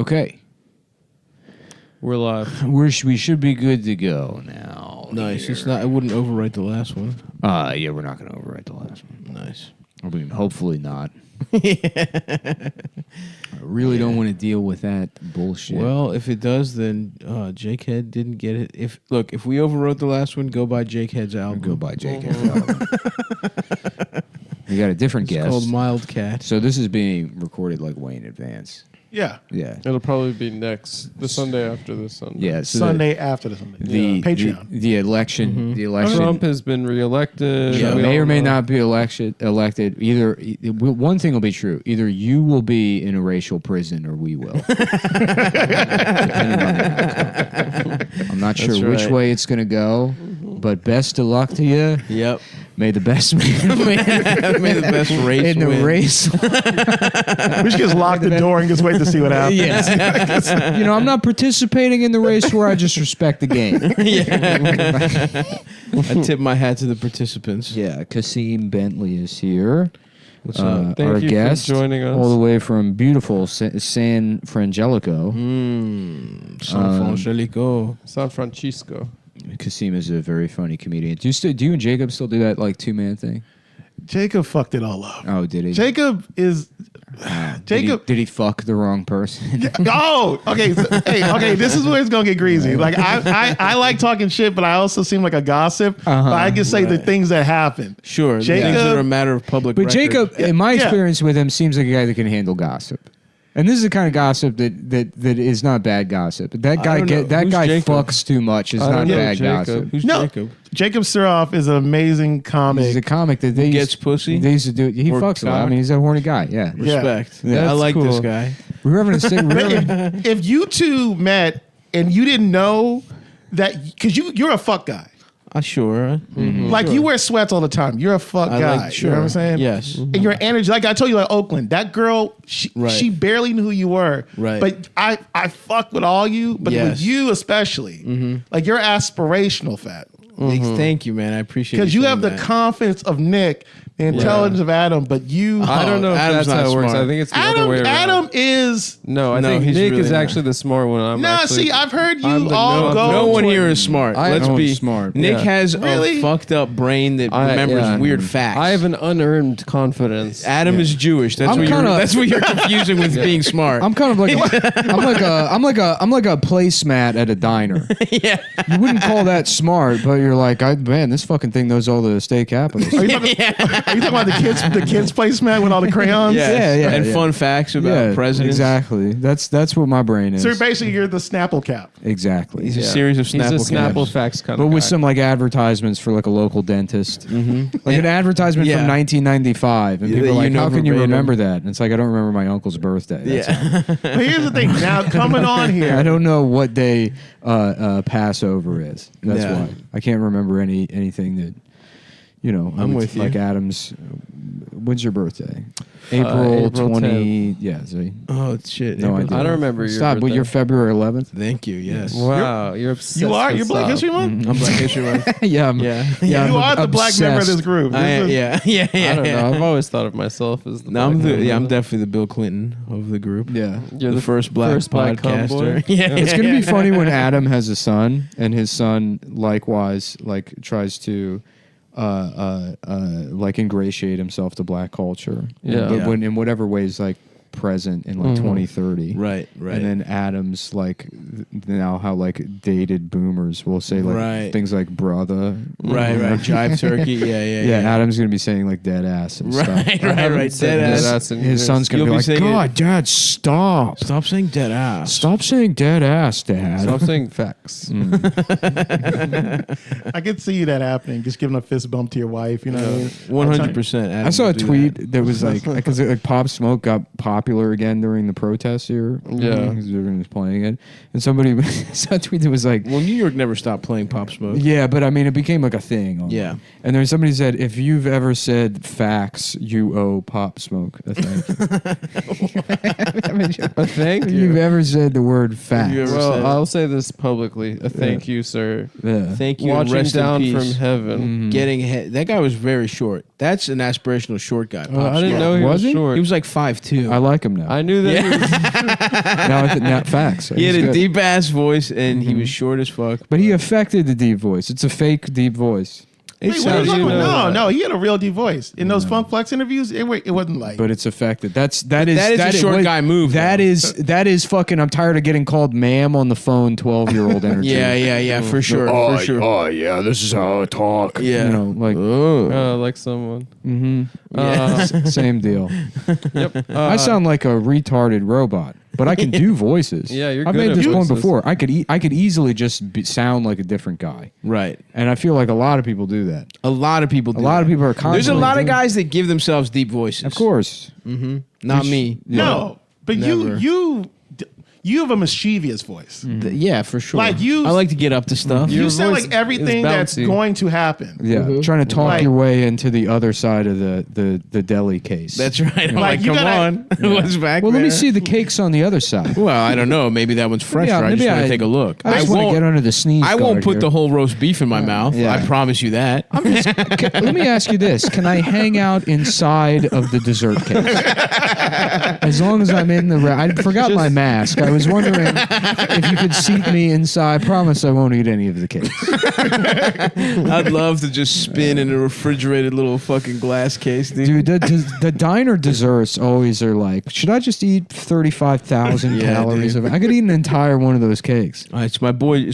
Okay. We're live. We should be good to go now. Nice. here. It's not. I wouldn't overwrite the last one. Yeah, we're not going to overwrite the last one. Nice. I mean, hopefully not. I really don't want to deal with that bullshit. Well, if it does, then Jake Head didn't get it. If we overwrote the last one, go buy Jake Head's album. go by Jake. We got a different It's guest. called Mild Cat. So this is being recorded like way in advance. Yeah. Yeah. It'll probably be the Sunday after this Sunday. Yeah. So Sunday after the Sunday. Patreon. The election. Mm-hmm. The election. Trump has been reelected. Yeah, We may all or may know. not be elected. Either one thing will be true: either you will be in a racial prison, or we will. Depending on the outcome. I'm not sure which right. way it's going to go, but best of luck to you. Yep. May the best man May the best race in the win. race. We should just lock the door and just wait to see what happens. Yes. I'm not participating in the race where I just respect the game. I tip my hat to the participants. Yeah, Kasim Bentley is here. What's up? Thank our you for guest, joining us. all the way from beautiful San Frangelico. San Francesco. San Francisco. Kasim is a very funny comedian. Do you and Jacob still do that like 2-man thing? Jacob fucked it all up. Oh, did he? Jacob is... Jacob... Did he fuck the wrong person? Oh, okay. Okay. This is where it's gonna get greasy. Like I like talking shit, but I also seem like a gossip. But I can say the things that happen. Sure. Jacob- Things that are a matter of public But record. Jacob, in my Yeah. experience with him, seems like a guy that can handle gossip. And this is the kind of gossip that is not bad gossip. That guy don't know. Who's Jacob? fucks too much. It's I not don't know bad Jacob. gossip. Who's No. Jacob? Jacob Suroff is an amazing comic. He's a comic that they Gets pussy? They used to do. He Or fucks a lot. I cock? mean, he's a horny guy. Yeah. Yeah. Respect. Yeah, I that's like this cool. guy. We were having a stick. But if you two met and you didn't know that, because you're a fuck guy. Sure. Like you wear sweats all the time. You're a fuck I guy. like. Sure. You know what I'm saying? Yes. And your energy, like I told you, like Oakland, that girl, Right. she barely knew who you were. Right. But I fuck with all you, but Yes. with you especially, like you're aspirational, fat. Thank you, man. I appreciate Because you have the that. confidence of Nick, the intelligence of Adam, but you. I don't know if Adam's that's how not it works. smart. I think it's the other way around. Adam is. No, I No, think he's Nick really is not. actually the smart one. I'm No, actually, see, I've heard I'm you the all go. No one toward- here is smart. Let's No be one's smart. Nick Yeah. has Really? a fucked up brain that remembers weird facts. I have an unearned confidence. Adam is Jewish. That's I'm what kinda- that's what you're confusing with being smart. I'm kind of like I'm like a placemat at a diner. yeah. You wouldn't call that smart, but you're like, man, this fucking thing knows all the state capitals. Are you talking about the kids placemat with all the crayons? Yeah, and yeah. fun facts about presidents. Exactly. That's what my brain is. So basically, you're the Snapple cap. Exactly. He's a series of He's Snapple a Snapple caps. facts kind But of with guy. some like advertisements for like a local dentist, like an advertisement Yeah. from 1995, and Yeah, people are that like, you know "How can you verbatim. remember that?" And it's like, I don't remember my uncle's birthday. That's Yeah. But here's the thing. Now coming on here, I don't know what day Passover is. That's Yeah. why I can't remember anything that I'm with you. Like Adam's. When's your birthday? April April 20. Yeah. See? Oh shit. No April- idea. I don't remember your Stop. But birthday. you're February 11th. Thank you. Yes. Wow, you're obsessed. you are. with You're Black stuff. History Month. I'm Black History Month. Yeah. I'm, Yeah. Yeah. You I'm are the black member of this obsessed. group. This is- Yeah. I don't know. I've always thought of myself as the. No, I'm black I'm member. definitely the Bill Clinton of the group. Yeah. You're the first black podcaster. cowboy. Yeah. It's gonna be funny when Adam has a son, and his son likewise like tries to like ingratiate himself to black culture. Yeah. But Yeah. when in whatever ways like present in like 2030. Right. And then Adam's like now how like dated boomers will say like Right. things like brother. Right. Jive turkey. Yeah, Adam's gonna be saying like dead ass and stuff. Right. haven't said Dead dead ass. ass in His years. son's gonna You'll be be like, saying God, Dad, stop. Stop saying dead ass. Stop saying dead ass, Dad. Stop saying facts. I could see that happening. Just giving a fist bump to your wife. You know. 100%. I saw a tweet that was like, because like Pop Smoke got popular again during the protests here. Yeah. Because everyone was playing it. And And somebody saw a tweet that was like, Well, New York never stopped playing Pop Smoke. yeah, but I mean, it became like a thing. Yeah. And there's somebody said, if you've ever said facts, you owe Pop Smoke a thank you. But thank If you've you. ever said the word facts. you ever Well, said- I'll say this publicly. A thank you, sir. Yeah. Thank you. and Watching rest in down peace. from heaven. Getting ahead. That guy was very short. That's an aspirational short guy. Well, Pop I didn't Smoke. know he Was was he? short. He was like 5'2". I like him now. I knew that. He was, now facts. He had He's a good. deep ass voice, and he was short as fuck. But he affected the deep voice. It's a fake deep voice. Wait, what are you sounds- talking you about? know No, he had a real deep voice. In those Funk Flex interviews, it wasn't like. But it's affected. That is that is a short guy move, That though. is fucking. I'm tired of getting called ma'am on the phone. 12-year-old energy. Yeah, for sure, for sure. Oh yeah, this is how I talk. Yeah. You know, like like someone. same deal. Yep. I sound like a retarded robot, but I can do voices. Yeah, you're I've good made at this point voices. before. I could easily just sound like a different guy, Right. and I feel like a lot of people do that. A lot of people. Do A lot of that. people are There's a constantly lot of doing- guys that give themselves deep voices. Of course. Not me. no, but Never. you have a mischievous voice. Yeah, for sure. Like you- I like to get up to stuff. You Your sound voice like everything is that's bouncy. going to happen. Yeah, trying to talk Like- your way into the other side of the deli case. That's right. I'm Like, like, you come gotta- on. What's back well, let me there? see the cakes on the other side. Well, I don't know. Maybe that one's fresh. Maybe I- I just maybe want I- to take a look. I just want to get under the sneeze. I won't guard put here. the whole roast beef in my mouth. Yeah. I promise you that. Let me ask you this: can I hang out inside of the dessert case? As long as I'm in the. I forgot my mask. I was wondering if you could seat me inside. I promise I won't eat any of the cakes. I'd love to just spin in a refrigerated little fucking glass case, dude. Dude, the diner desserts always are like, should I just eat 35,000 Yeah, calories dude. of it? I could eat an entire one of those cakes. It's my boy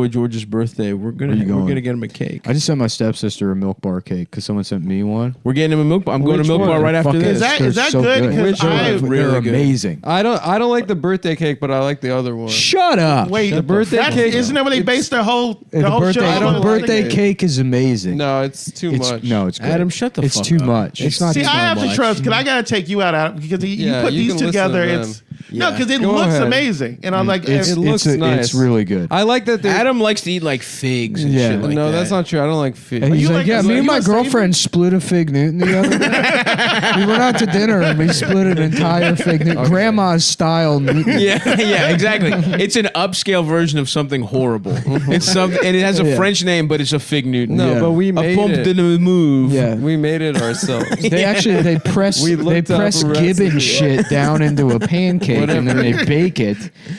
George's birthday. We're Where gonna you going? get him a cake. I just sent my stepsister a Milk Bar cake because someone sent me one. We're getting him a milk bar. I'm going to Which Milk one? Bar right after Fucking- this. Is they're that so good? Because Which I one? Really They're good. amazing. I don't like the birthday cake, but I like the other one. Shut up. wait. The birthday cake- isn't that where they base their whole The whole birthday, show? the on? birthday cake is amazing. No, it's too much. No, it's good. Adam, shut the It's fuck too up. much. It's not. See, too I have to much. trust because I gotta take you out Adam, because you Yeah, put you these can listen together. to It's them. no, because it Go looks ahead. amazing, and I'm like, It's, It looks it's nice. really good. I like that. Adam likes to eat like figs and Yeah. shit like no, that. that's not true. I don't like fish. And he's you like, like yeah, a- me and you my a savory? girlfriend split a fig Newton the other day. We went out to dinner and we split an entire fig Newton. Grandma's style Newton. Yeah, exactly. It's an upscale version of something horrible. It's something, and it has a Yeah. French name, but it's a fig Newton. No, Yeah. but we A made pump it. de move. Yeah. We made it ourselves. They press We looked up Gibbon recipe. shit down into a pancake and then they bake it.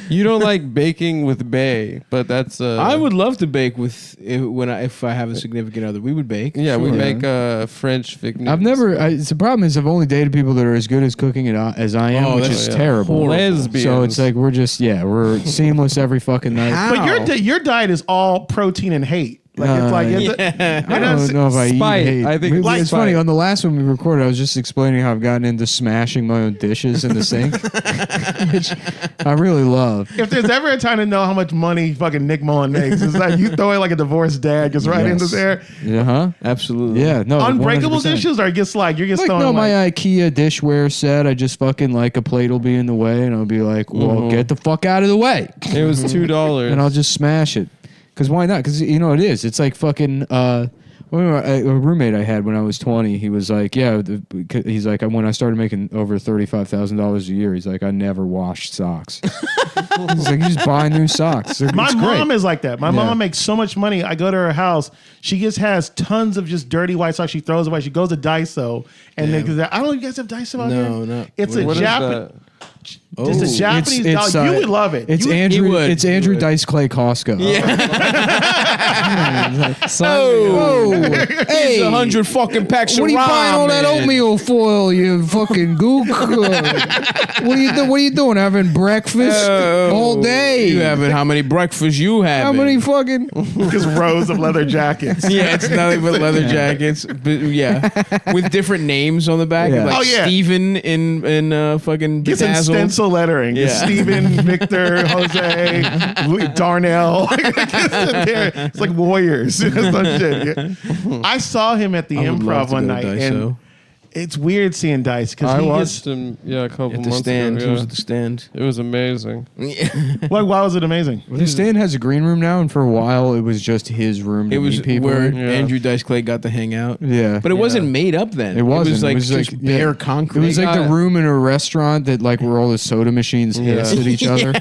You don't like baking with bay, but that's I would love to bake with if I have a significant other. We would bake. Yeah, we Sure. make French fig Newtons. I've never. The problem is I've only dated people that are as good as cooking it as I am, Oh, which that's is yeah. terrible. Lesbians. So it's like we're seamless every fucking night. How? but your diet is all protein and hate. Like it's like it's I don't know if I Spite. eat hate. I think it's it's spite. funny. On the last one we recorded, I was just explaining how I've gotten into smashing my own dishes in the sink, which I really love. if there's ever a time to know how much money fucking Nick Mullen makes, it's like you throw it like a divorced dad gets right Yes. into there. Yeah, huh? Absolutely. Yeah, no. Unbreakable 100%. dishes or just like you're just Like throwing no, like, my IKEA dishware set. I just fucking like a plate will be in the way, and I'll be like, "Well, get the fuck out of the way," It was $2. and I'll just smash it. Because why not? Because you know it is. It's like fucking. A roommate I had when I was 20, he was like, yeah, he's like, when I started making over $35,000 a year, he's like, I never washed socks. He's like, you just buy new socks. My It's mom great. is like that. My mom makes so much money. I go to her house. She just has tons of just dirty white socks. She throws away. She goes to Daiso, and then I don't know. You guys have Daiso out here? No. It's What a What is Japanese. that? It's a Japanese doll. You would love it. It's You would- Andrew. would. It's Andrew Dice Clay Costco. Oh, Hey, 100 fucking packs what are of you buying all that ramen. oatmeal for? You fucking gook. What are you doing? Having breakfast all day? You having how many breakfasts you have? How many fucking? just rows of leather jackets. Yeah, it's nothing but leather jackets. But yeah, with different names on the back. Yeah. Like Oh, yeah. Steven in fucking Get some Bedazzled. stencil lettering. Yeah. Stephen, Victor, Jose, Darnell. It's like warriors. Some shit. Yeah. I saw him at the I would love improv to one go to night, Daiso. it's weird seeing Dice because I he watched gets, him, a couple At the months stand. ago. He was Yeah. at the stand. It was amazing. like, why was it amazing? The stand has a green room now, and for a while it was just his room. To It was meet people. where in. Yeah. Andrew Dice Clay got to hang out. Yeah, But it wasn't made up then. It wasn't. It was like It was just like- bare yeah. concrete. It was like the room in a restaurant that like where all the soda machines hiss Yeah. at each other.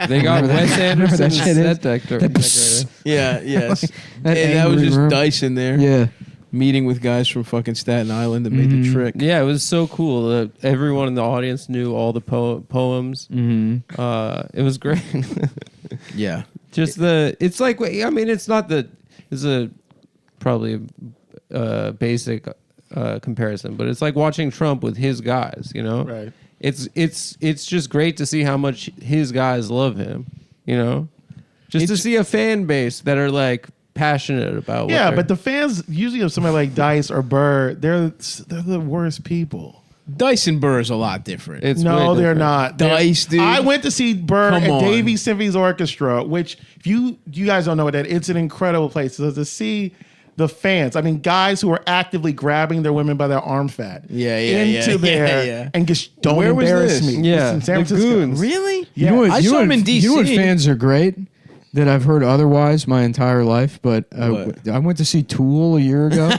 They got Remember that? Wes Remember Anderson that as shit set is? decorator. Yeah, yes. That and that was angry just room. Dice in there Yeah, meeting with guys from fucking Staten Island that made the trick. Yeah, it was so cool. Everyone in the audience knew all the poems. It was great. Yeah. Just it's like, I mean, it's not it's a probably a basic comparison, but it's like watching Trump with his guys, you know? Right. It's just great to see how much his guys love him, you know? Just to see a fan base that are like passionate about what Yeah, they're- but the fans usually of somebody like Dice or Burr, they're the worst people. Dice and Burr is a lot different. it's No, way they're different. not. Dice, dude. I went to see Burr Come at on. Davy Symphony's Orchestra, which if you guys don't know what that, it's an incredible place. So to see the fans, I mean, guys who are actively grabbing their women by their arm fat, Yeah, yeah, into yeah, there yeah. and just don't Where was embarrass this? me. Yeah, It's in San the Francisco. Goons. Really? Yeah. You know what, I you saw know him what- in You know what DC. fans are great that I've heard otherwise my entire life, but What? I went to see Tool a year ago.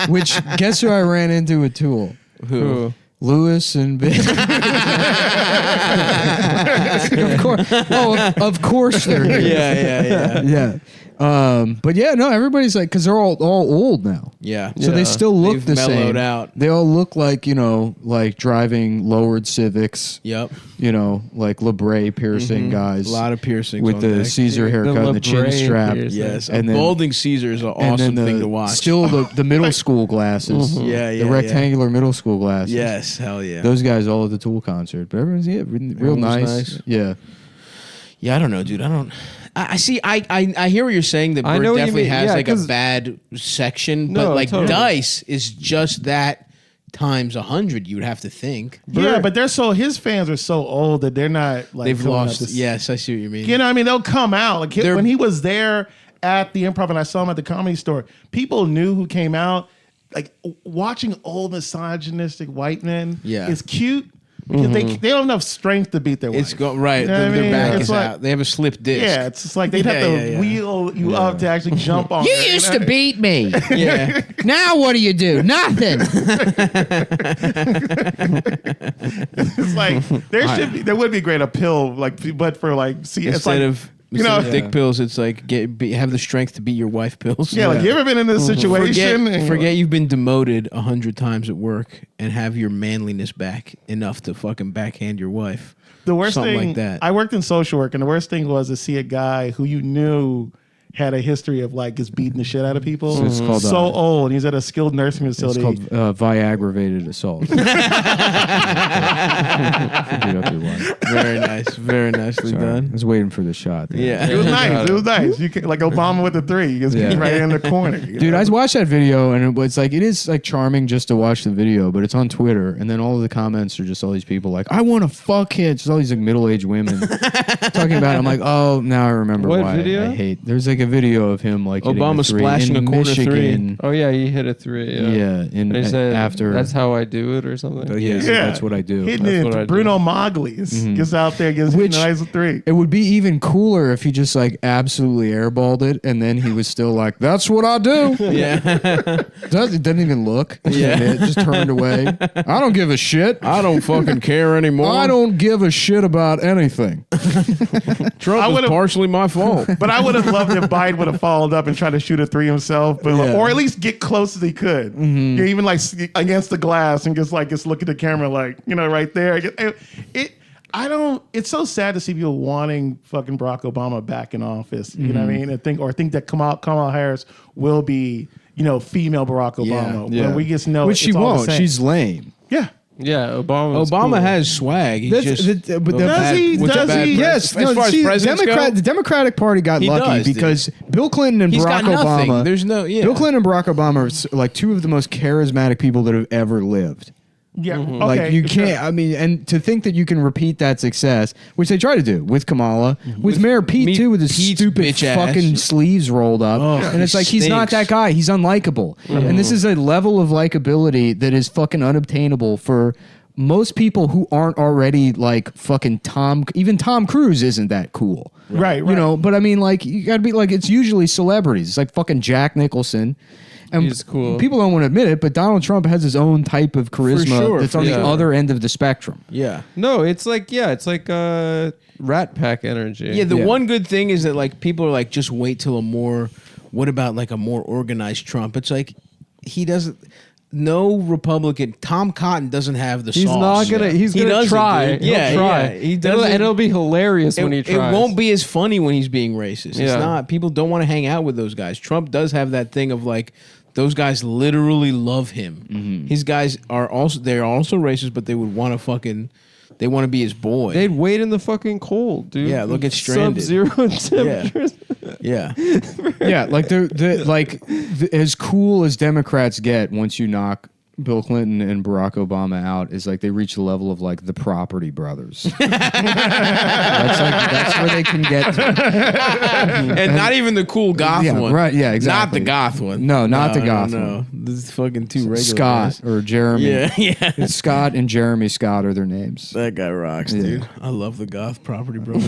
Which guess who I ran into at Tool? Who? Lewis and Ben. Of course. Oh, of course they're here. Yeah. Yeah. But yeah, no, everybody's like, because they're all old now. Yeah. So they Yeah. still look They've the mellowed same. out. They all look like, like driving lowered Civics, Yep. like LeBray piercing guys. A lot of piercings with on the deck. Caesar haircut and the chin LeBray strap. piercing. Yes, And a then- balding Caesar is an And awesome then thing to watch. Still the middle school glasses. Yeah, The yeah, rectangular middle school glasses. yes, hell yeah. Those guys all at the Tool concert. But everyone's real Everyone was nice. nice. Yeah. Yeah, I don't know, dude. I see. I hear what you're saying. That I Bird know what you definitely mean. has Yeah, like a 'cause- bad section, No, but like totally. Dice is just that times 100. You would have to think Yeah, but his fans are so old that they're not like they've filling up lost. this- Yes, I see what you mean. You know what I mean? They'll come out. Like They're- when he was there at the Improv and I saw him at the Comedy Store, people knew who came out. Like watching old misogynistic white men Yeah. is cute because they don't have enough strength to beat their wife. It's right. You know what I Their mean? back It's is like- out. They have a slipped disc. Yeah, it's just like they'd have to Yeah, yeah. wheel you up to actually jump on. You her, used know? to beat me. yeah. Now what do you do? Nothing. It's like there would be great a pill like, but for like see it's Instead like, of you know dick pills, it's like have the strength to beat your wife pills. yeah, like you ever been in this situation? and- Forget you've been demoted 100 times at work and have your manliness back enough to fucking backhand your wife. The worst Something thing like that. I worked in social work, and the worst thing was to see a guy who you knew had a history of like just beating the shit out of people. So it's called, so old. He's at a skilled nursing It's facility. called Viaggravated assault. Beat up your wife. Very nice. Very nicely Sorry. I done. was waiting for the shot. Yeah. It was nice. It was nice. You can, like Obama with the 3. You just Yeah. right in the corner. you Dude, know? I watched that video and it was like it is like charming just to watch the video, but it's on Twitter and then all of the comments are just all these people like, I want to fuck it. Just all these like middle-aged women talking about it. I'm like, oh, now I remember What why video? I hate. There's like a video of him like hitting Obama a three splashing in a corner Michigan. Oh yeah, he hit a 3. Yeah. Yeah, And he said after that's how I do it or something. yeah, Yeah. that's what I do. Hitting That's it. what I do. Bruno Magli's gets out there, gets Which- a nice 3. It would be even cooler if he just like absolutely airballed it and then he was still like, that's what I do. Yeah. Doesn't even look. Yeah. Just turned away. I don't give a shit. I don't fucking care anymore. I don't give a shit about anything. Trump I is would've- partially my fault. But I would have loved if Biden would have followed up and tried to shoot a 3 himself, but Yeah. or at least get close as he could. Yeah, even like against the glass and just look at the camera, like right there. I don't. It's so sad to see people wanting fucking Barack Obama back in office. You know what I mean? And think that Kamala Harris will be female Barack Obama. Yeah. When we just know Which she it's all the won't. same. She's lame. yeah. Yeah, Obama. Obama has swag. He's That's- just but a does bad- he? what's a Does bad he? pres- Yes, as far as presidents go, the Democratic Party got He lucky does, dude. because Bill Clinton and he's Barack got nothing. Obama. There's no Bill Clinton and Barack Obama are like two of the most charismatic people that have ever lived. Yeah. Okay. Like you can't. I mean, and to think that you can repeat that success, which they try to do with Kamala, with Mayor Pete too, with his Pete's stupid bitch ass. fucking sleeves rolled up, Oh, and it's like he's not stinks. that guy. He's unlikable, and this is a level of likability that is fucking unobtainable for most people who aren't already like fucking Tom. Even Tom Cruise isn't that cool, Right. You know, but I mean, like you gotta be like it's usually celebrities. It's like fucking Jack Nicholson. And He's cool. People don't want to admit it, but Donald Trump has his own type of charisma sure, that's on for the sure. other end of the spectrum. Yeah. No, it's like Rat Pack energy. Yeah, the Yeah. one good thing is that like people are like, just wait till what about like a more organized Trump? It's like he doesn't. No Republican. Tom Cotton doesn't have the He's sauce. not gonna. He's He gonna doesn't, try. dude. He'll Yeah, try. yeah. He It'll- doesn't- and it'll be hilarious when he It tries. won't be as funny when he's being racist. It's Yeah. not. People don't want to hang out with those guys. Trump does have that thing of like, those guys literally love him. His guys are also racist, but they would want to they want to be his boy. They'd wait in the fucking cold, dude. Yeah, look at Stranded. Sub-zero temperatures. yeah. Yeah, like as cool as Democrats get once you knock Bill Clinton and Barack Obama out is like they reach the level of like the Property Brothers. that's where they can get to. And not even the cool goth Yeah, one. right, yeah, Not exactly. the goth one. No, not the goth No. one. This is fucking too regular. Scott guys. or Jeremy. Yeah, yeah. Scott and Jeremy Scott are their names. That guy rocks, Yeah. dude. I love the goth property, bro.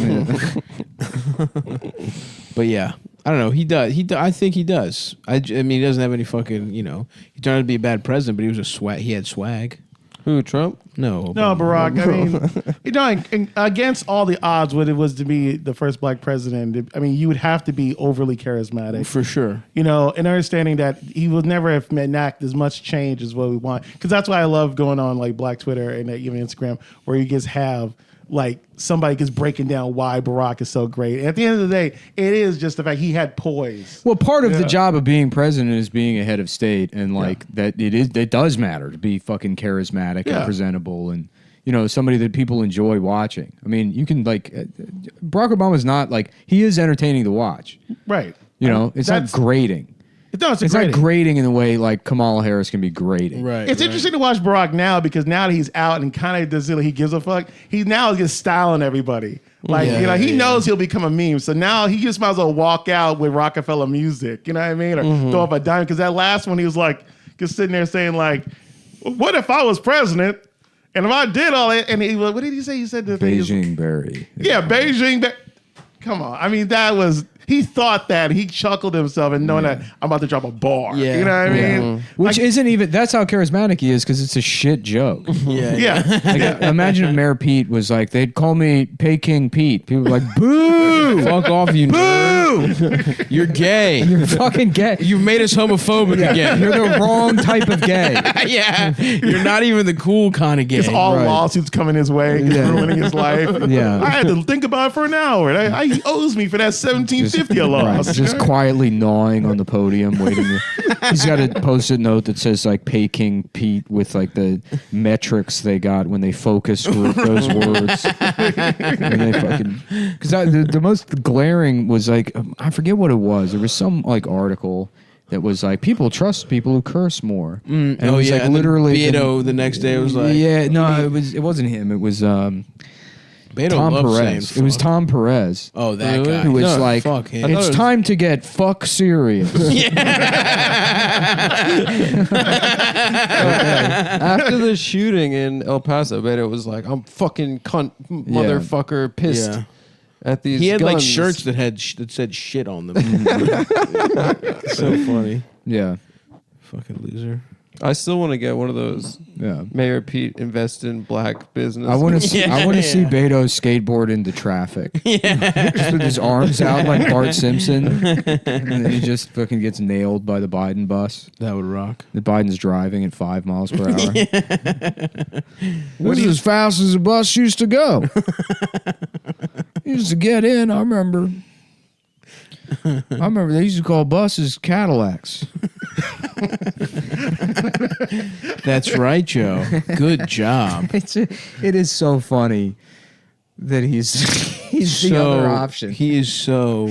But yeah, I don't know. He does. I think he does. I mean, he doesn't have any fucking. He turned out to be a bad president, but he was a swag. He had swag. Who, Trump? No, No, Barack. I mean, against all the odds, what it was to be the first black president. I mean, you would have to be overly charismatic, for sure. and understanding that he would never have enact as much change as what we want. Because that's why I love going on like Black Twitter and even Instagram, where you just have like somebody just breaking down why Barack is so great. And at the end of the day, it is just the fact he had poise. Well, part of the job of being president is being a head of state, and like that it does matter to be fucking charismatic Yeah. and presentable, and somebody that people enjoy watching. I mean, you can like Barack Obama's not like he is entertaining to watch. Right. It's not grating. It's It's not grating in the way like Kamala Harris can be grating. Right. It's interesting to watch Barack now because now that he's out and kind of does he gives a fuck. He now is just styling everybody. Like he knows he'll become a meme. So now he just might as well walk out with Rockefeller music. You know what I mean? Or throw up a dime because that last one he was like just sitting there saying like, "What if I was president and if I did all that?" And he what did he say? He said the thing is- Beijing Berry. Yeah, Beijing. Come on. I mean, that was. He thought that. He chuckled himself and knowing that I'm about to drop a bar. Yeah. You know what I mean? Which isn't even. That's how charismatic he is because it's a shit joke. Yeah. Yeah. Like, imagine if Mayor Pete was like, they'd call me Peking Pete. People were like, boo! Fuck off, you Boo! nerd. You're gay. You're fucking gay. You've made us homophobic again. You're the wrong type of gay. Yeah. You're not even the cool kind of gay. It's all Right. lawsuits coming his way, ruining his life. Yeah. I had to think about it for an hour. He owes me for that 1750 I Right, lost. just quietly gnawing on the podium, waiting. He's got a post-it note that says like Peking Pete with like the metrics they got when they focus group those words. And they fucking because the most glaring was like I forget what it was. There was some like article that was like people trust people who curse more. And it was like and then literally Beto the next day was like, yeah, no, it wasn't him. It was Beto Tom loves saying Perez. It was fuck. Tom Perez. Oh, that Really? guy. Who was No, like, fuck him. it's time to get fuck serious. After the shooting in El Paso, Beto was like, "I'm fucking cunt, motherfucker, pissed Yeah. at these." He had like guns." shirts that that said shit on them. So funny. Yeah. Fucking loser. I still want to get one of those. Yeah. Mayor Pete invest in black business. I want to see. I want to see Yeah. Beto skateboard into traffic. Just with his arms out like Bart Simpson, and then he just fucking gets nailed by the Biden bus. That would rock. The Biden's driving at 5 miles per hour. This is as fast as the bus used to go. Used to get in. I remember they used to call buses Cadillacs. That's right, Joe. Good job. It is so funny that he's the other option. He is so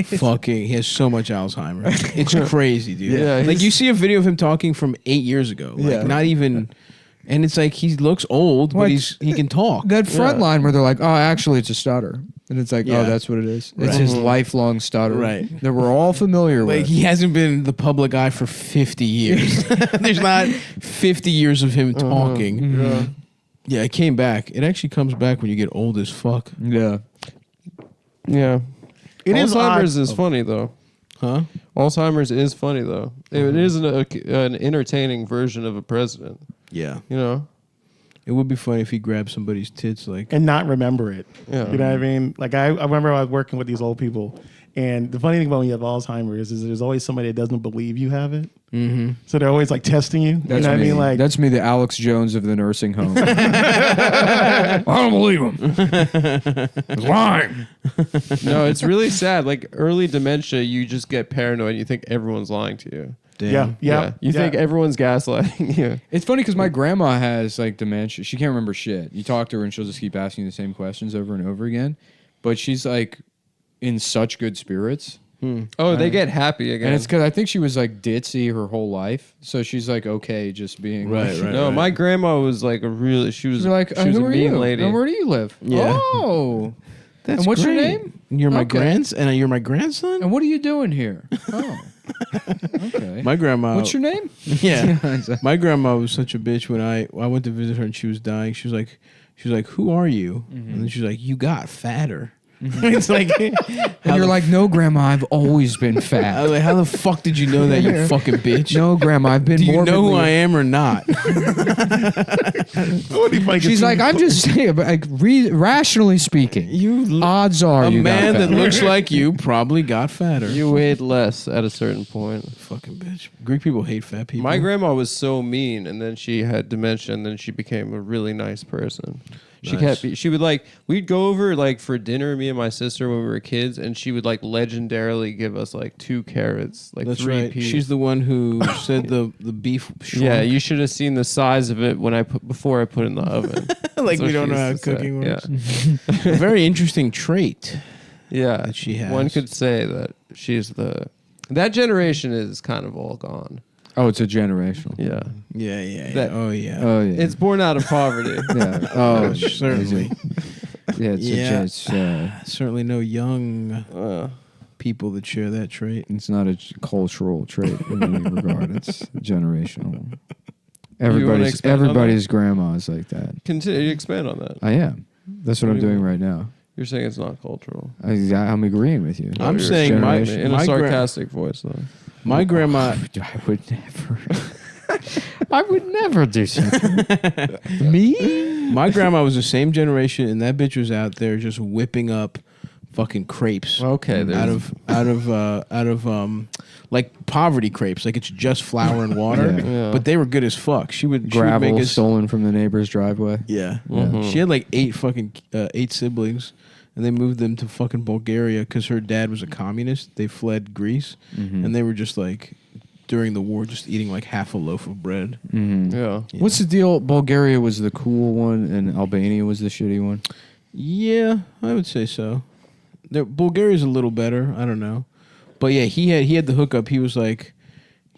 fucking. He has so much Alzheimer's. It's crazy, dude. Yeah, like he's- you see a video of him talking from 8 years ago. Like Yeah. not even And it's like he looks old, but Like, he can talk. That front line where they're like, oh, actually, it's a stutter. And it's like, Yeah. oh, that's what it is. It's Right. his lifelong stutter Right. that we're all familiar Like with. he hasn't been in the public eye for 50 years. There's not 50 years of him talking. Yeah. Yeah, it came back. It actually comes back when you get old as fuck. Yeah. Yeah. It is Alzheimer's odd. is funny though. Huh? Alzheimer's is funny though. It is an entertaining version of a president. Yeah. You know. It would be funny if he grabbed somebody's tits like and not remember it. Yeah. You know what I mean? Like I remember I was working with these old people, and the funny thing about when you have Alzheimer's is there's always somebody that doesn't believe you have it. Mm-hmm. So they're always like testing you. That's you know what I me. mean? Like That's me, the Alex Jones of the nursing home. I don't believe him. He's lying. No, it's really sad. Like early dementia, you just get paranoid. And you think everyone's lying to you. damn. yeah. You think everyone's gaslighting you. It's funny because my grandma has like dementia. She can't remember shit. You talk to her and she'll just keep asking you the same questions over and over again. But she's like in such good spirits. Oh, they get happy again. And it's because I think she was like ditzy her whole life. So she's like okay just being Right, right. no, my grandma was like a really. She was She's like, she was who a are mean you? lady. And where do you live? Yeah. Oh. That's And what's your great. name? You're my Okay. you're my grandson? And what are you doing here? Oh. Okay. My grandma. What's your name? Yeah. My grandma was such a bitch when I went to visit her and she was dying. She was like, "Who are you?" And then she's like, "You got fatter." It's like, And you're like, no, Grandma, I've always been I was fat. like, "How the fuck did you know that, you fucking bitch?" No, Grandma, I've been Do you know who morbidly- I am or not? She's like, I'm just saying, but like, rationally speaking, odds are A you man got that fat. looks like you probably got fatter. You weighed less at a certain point. fucking bitch. Greek people hate fat people. My grandma was so mean, and then she had dementia, and then she became a really nice person. Nice. She would like, we'd go over like for dinner, me and my sister when we were kids, and she would like legendarily give us like 2 carrots, like That's 3 right. peas. She's the one who said the beef. yeah, shrunk. you should have seen the size of it when before I put it in the oven. like That's we what don't she know how used to say. cooking works. A very interesting trait. Yeah, That she One has. could say that she's that generation is kind of all gone. Oh, it's a generational. Yeah, Yeah. That- Oh yeah. Oh, yeah. it's born out of poverty. yeah. Oh, certainly. Yeah, it's, Yeah. Certainly Certainly no young Uh, people that share that trait. it's not a cultural trait in any regard. It's generational. wanna expand on Everybody's grandma is like that. continue expand on that. I am. That's what What I'm do you doing mean? right now. You're saying it's not cultural. I'm agreeing with you. I'm You're saying my- in a my sarcastic voice though. My grandma. I would never. I would never do something. Me? My grandma was the same generation, and that bitch was out there just whipping up fucking crepes. Okay, out of like poverty crepes, like it's just flour and water, Yeah. Yeah. but they were good as fuck. She would Gravel make us. stolen from the neighbor's driveway. Yeah, Mhm. she had like 8 siblings, and they moved them to fucking Bulgaria because her dad was a communist. They fled Greece, and they were just like during the war, just eating like half a loaf of bread. Yeah. What's the deal? Bulgaria was the cool one, and Albania was the shitty one. Yeah, I would say so. Bulgaria's a little better. I don't know, but yeah, he had the hookup. He was like,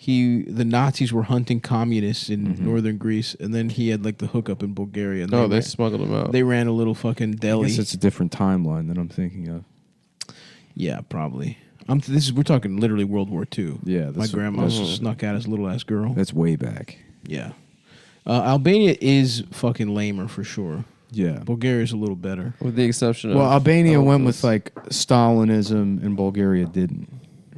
the Nazis were hunting communists in northern Greece, and then he had like the hookup in Bulgaria. And Oh, they smuggled them out. they ran a little fucking I deli. guess it's a different timeline than I'm thinking of. Yeah, probably. We're talking literally World War II. Yeah, my that's- grandma that's- snuck out as a little ass girl. That's way back. Yeah, Albania is fucking lamer for sure. Yeah. Bulgaria's a little better. with the exception of Well, Albania went Elvis. with like Stalinism, and Bulgaria didn't.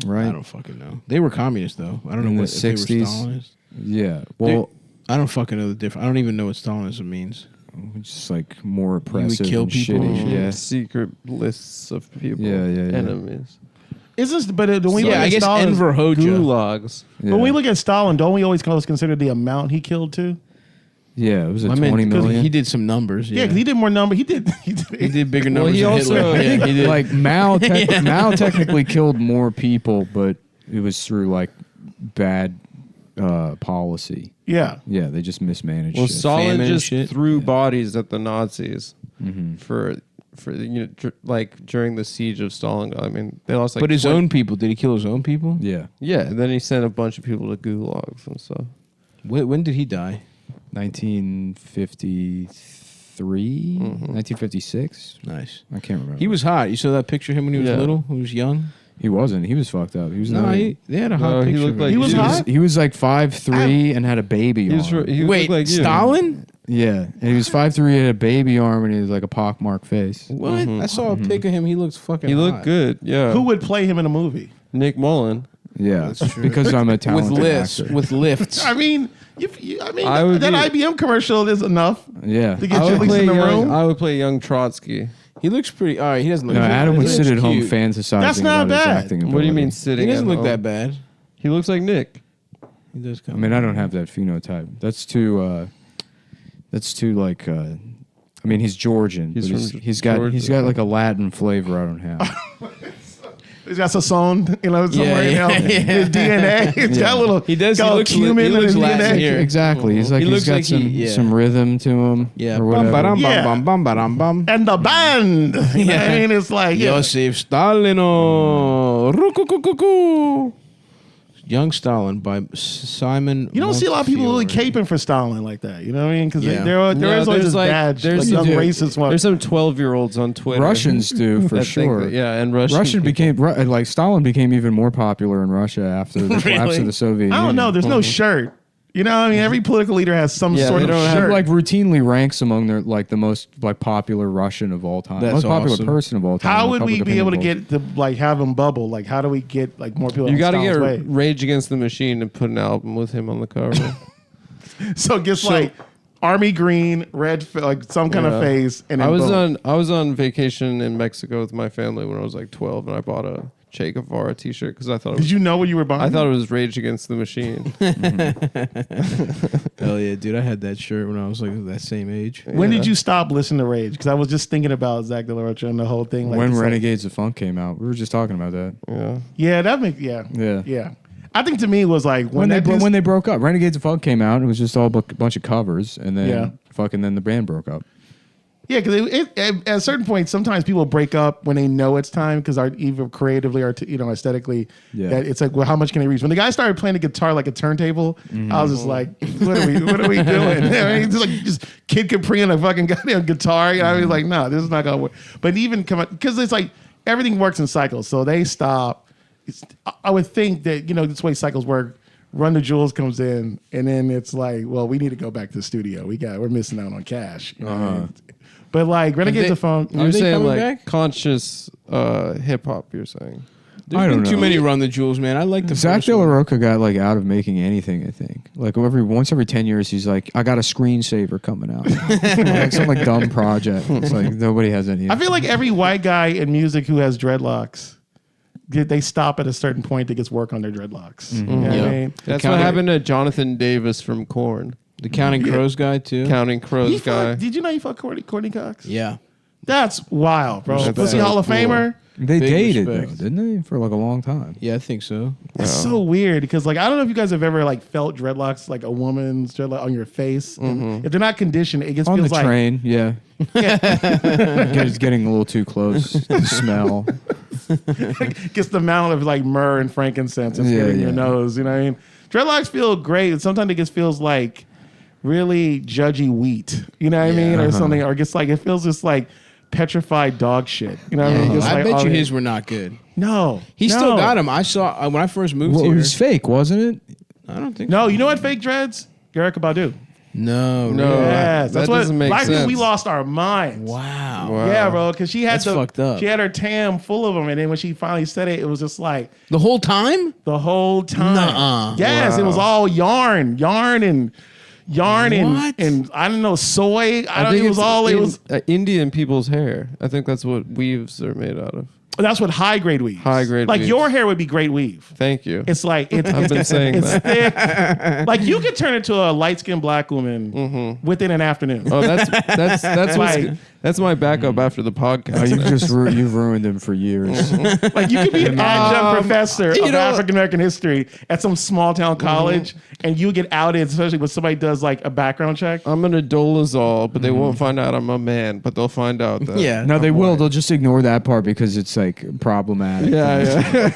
Right? I don't fucking know. They were communists though. I don't In know the what if they were 60s? Stalinist. Yeah. Well, I don't fucking know the difference. I don't even know what Stalinism means. just like more oppressive kill and people? shitty. Yeah. secret lists of people. Yeah, yeah, yeah. Enemies. Isn't but when we look Yeah, I at guess Stalin, Enver Hoxha. Gulags. Yeah. when we look at Stalin, don't we always consider the amount he killed too? Yeah, it was a I mean, 20 because million. he did some numbers. Yeah, Yeah, 'cause he did more number. He did. He did bigger Well, numbers he than also- Hitler. I Yeah, think he did. like Mao technically killed more people, but it was through like bad policy. Yeah. Yeah, they just mismanaged Well, shit. Stalin Famine and just shit. threw bodies at the Nazis Mm-hmm. for like during the siege of Stalingrad. I mean, they lost like. But his 20 own people, did he kill his own people? Yeah. Yeah, and then he sent a bunch of people to gulags and stuff. When did he die? 1953, 1956. Nice. I can't remember. He was hot. You saw that picture of him when he was Yeah. little? He was young? He wasn't. He was fucked up. He was No, not. they had a hot No, he picture. looked of him. like- He was He hot. He was like 5'3" and had a baby He was, arm. he Wait, looked like you. Stalin? Yeah, and he was 5'3", had a baby arm, and he was like a pockmarked face. What? I saw a pic of him. He looks fucking He looked hot. good. Yeah. Who would play him in a movie? Nick Mullen. Yeah, That's true. because I'm a With talented lifts. actor. With lifts. I mean, I would that be- IBM commercial is enough Yeah. to get you at least play in the young, room. I would play young Trotsky. He looks pretty. All right, he doesn't look. No, Adam would he sit looks at home cute. fantasizing That's not about his bad. acting What do you ability. mean sitting? He doesn't at look home? that bad. He looks like Nick. He does I come. mean, I don't have that phenotype. That's too. That's too like. I mean, he's Georgian. He's but from he's got Georgia. like a Latin flavor I don't have. He's got Sasson, somewhere yeah, in his DNA. He's got a little. He does. Got He a looks. cumin He in looks his Latin DNA. here. Exactly. He's like He he's looks got like some he- yeah. some rhythm to him. Yeah. Or Bum, whatever. ba-dum, Yeah. bum, bum, ba-dum, bum. And the band. You know what I mean? It's like, yeah. Joseph Stalino. Rukukukuku. Young Stalin by Simon. You don't see a lot of people really Montefiore. caping for Stalin like that. You know what I mean? Because Yeah. there is always there's this like- bad, there's- like young dude, racist one. There's some 12-year-olds on Twitter. Russians do for that think sure. that- yeah, and Russian Russian like Stalin became even more popular in Russia after the collapse of the Soviet I Union. don't know. There's no shirt. You know what I mean? Every political leader has some Yeah, sort they of don't have, He shirt. like routinely ranks among their like the most like popular Russian of all time, That's most popular awesome. person of all time. How in would we public be able to opinion get to like have him bubble? Like, how do we get like more people? You got to get way? Rage Against the Machine and put an album with him on the cover. So just like army green, red, like some kind of Yeah. face. And then boom. I was on vacation in Mexico with my family when I was like 12, and I bought a Che Guevara T-shirt because I thought it Did was, you know what you were buying? I thought it was Rage Against the Machine. Hell yeah, dude! I had that shirt when I was like that same age. When Yeah. did you stop listening to Rage? Because I was just thinking about Zach De La Rocha and the whole thing. Like when it's like- Renegades of Funk came out. We were just talking about that. Yeah. yeah, that makes Yeah. yeah. I think to me it was like When that dude's- they broke up, Renegades of Funk came out. It was just all a bunch of covers, and then Yeah. then the band broke up. yeah, because at a certain point, sometimes people break up when they know it's time because either creatively or aesthetically, Yeah. that it's like, well, how much can they reach? When the guy started playing the guitar like a turntable, I was just like, what are we doing? I mean, just Kid Capri and a fucking goddamn guitar. You know, I was like, no, this is not gonna work. But even come out because it's like everything works in cycles, so they stop. I would think that this way cycles work. Run the Jewels comes in, and then it's like, well, we need to go back to the studio. We're missing out on cash. You know what I mean? But like Renegades of Funk, You're they saying coming like back? conscious hip hop. You're saying. There's I been don't too know. many Run the Jewels, man. I like the Zach first De La one. Rocha got like out of making anything. I think like once every 10 years, he's like, I got a screensaver coming out. Like some like dumb project. It's like nobody has any. I feel like every white guy in music who has dreadlocks, they stop at a certain point to get work on their dreadlocks. You know what I Yeah. mean? That's Counting- what happened to Jonathan Davis from Korn, The Counting Crows guy too. Counting Crows guy. Did you know he fucked Courtney Cox? Yeah. That's wild, bro. Respect. Was he Hall of Cool. Famer? they Big dated respect. though, didn't they, for like a long time? Yeah, I think so. That's so weird because like I don't know if you guys have ever like felt dreadlocks like a woman's dreadlock on your face. And if they're not conditioned, it just On feels the like train, yeah. It's getting a little too close. The smell. gets the amount of like myrrh and frankincense it's Yeah, getting in your yeah. nose. You know what I mean? Dreadlocks feel great. Sometimes it just feels like really judgy wheat. You know what I mean? Or something. Or just like it feels just like petrified dog shit. You know what I mean? Just I like, bet you oh, his were not good. No. He no. still got him. I saw when I first moved Well, it here. was fake, wasn't it? I don't think. No, you know what fake dreads? Erica Badu. No. No. really? Yes, that that's what doesn't make black people, sense. we lost our minds. Wow. Wow. Yeah, bro, because she had That's fucked up. She had her tam full of them, and then when she finally said it, it was just like The whole time? the whole time. Nuh-uh. Yes, it Wow. was all yarn and What? and I don't know soy. I don't. think It was it's all. It was. Indian people's hair. I think that's what weaves are made out of. That's what high grade weaves. High grade Like weaves. your hair would be great weave. Thank you. It's like it's. I've been saying it's that. thick. Like you could turn into a light skinned black woman within an afternoon. Oh, Like- that's my backup after the podcast. Oh, you've ruined him for years. Like you could be an adjunct professor you of know- African American history at some small town college, and you get outed, especially when somebody does like a background check. I'm an adolazole, but they won't find out I'm a man, but they'll find out that. Yeah. No, they will. They'll just ignore that part because it's like problematic. Yeah,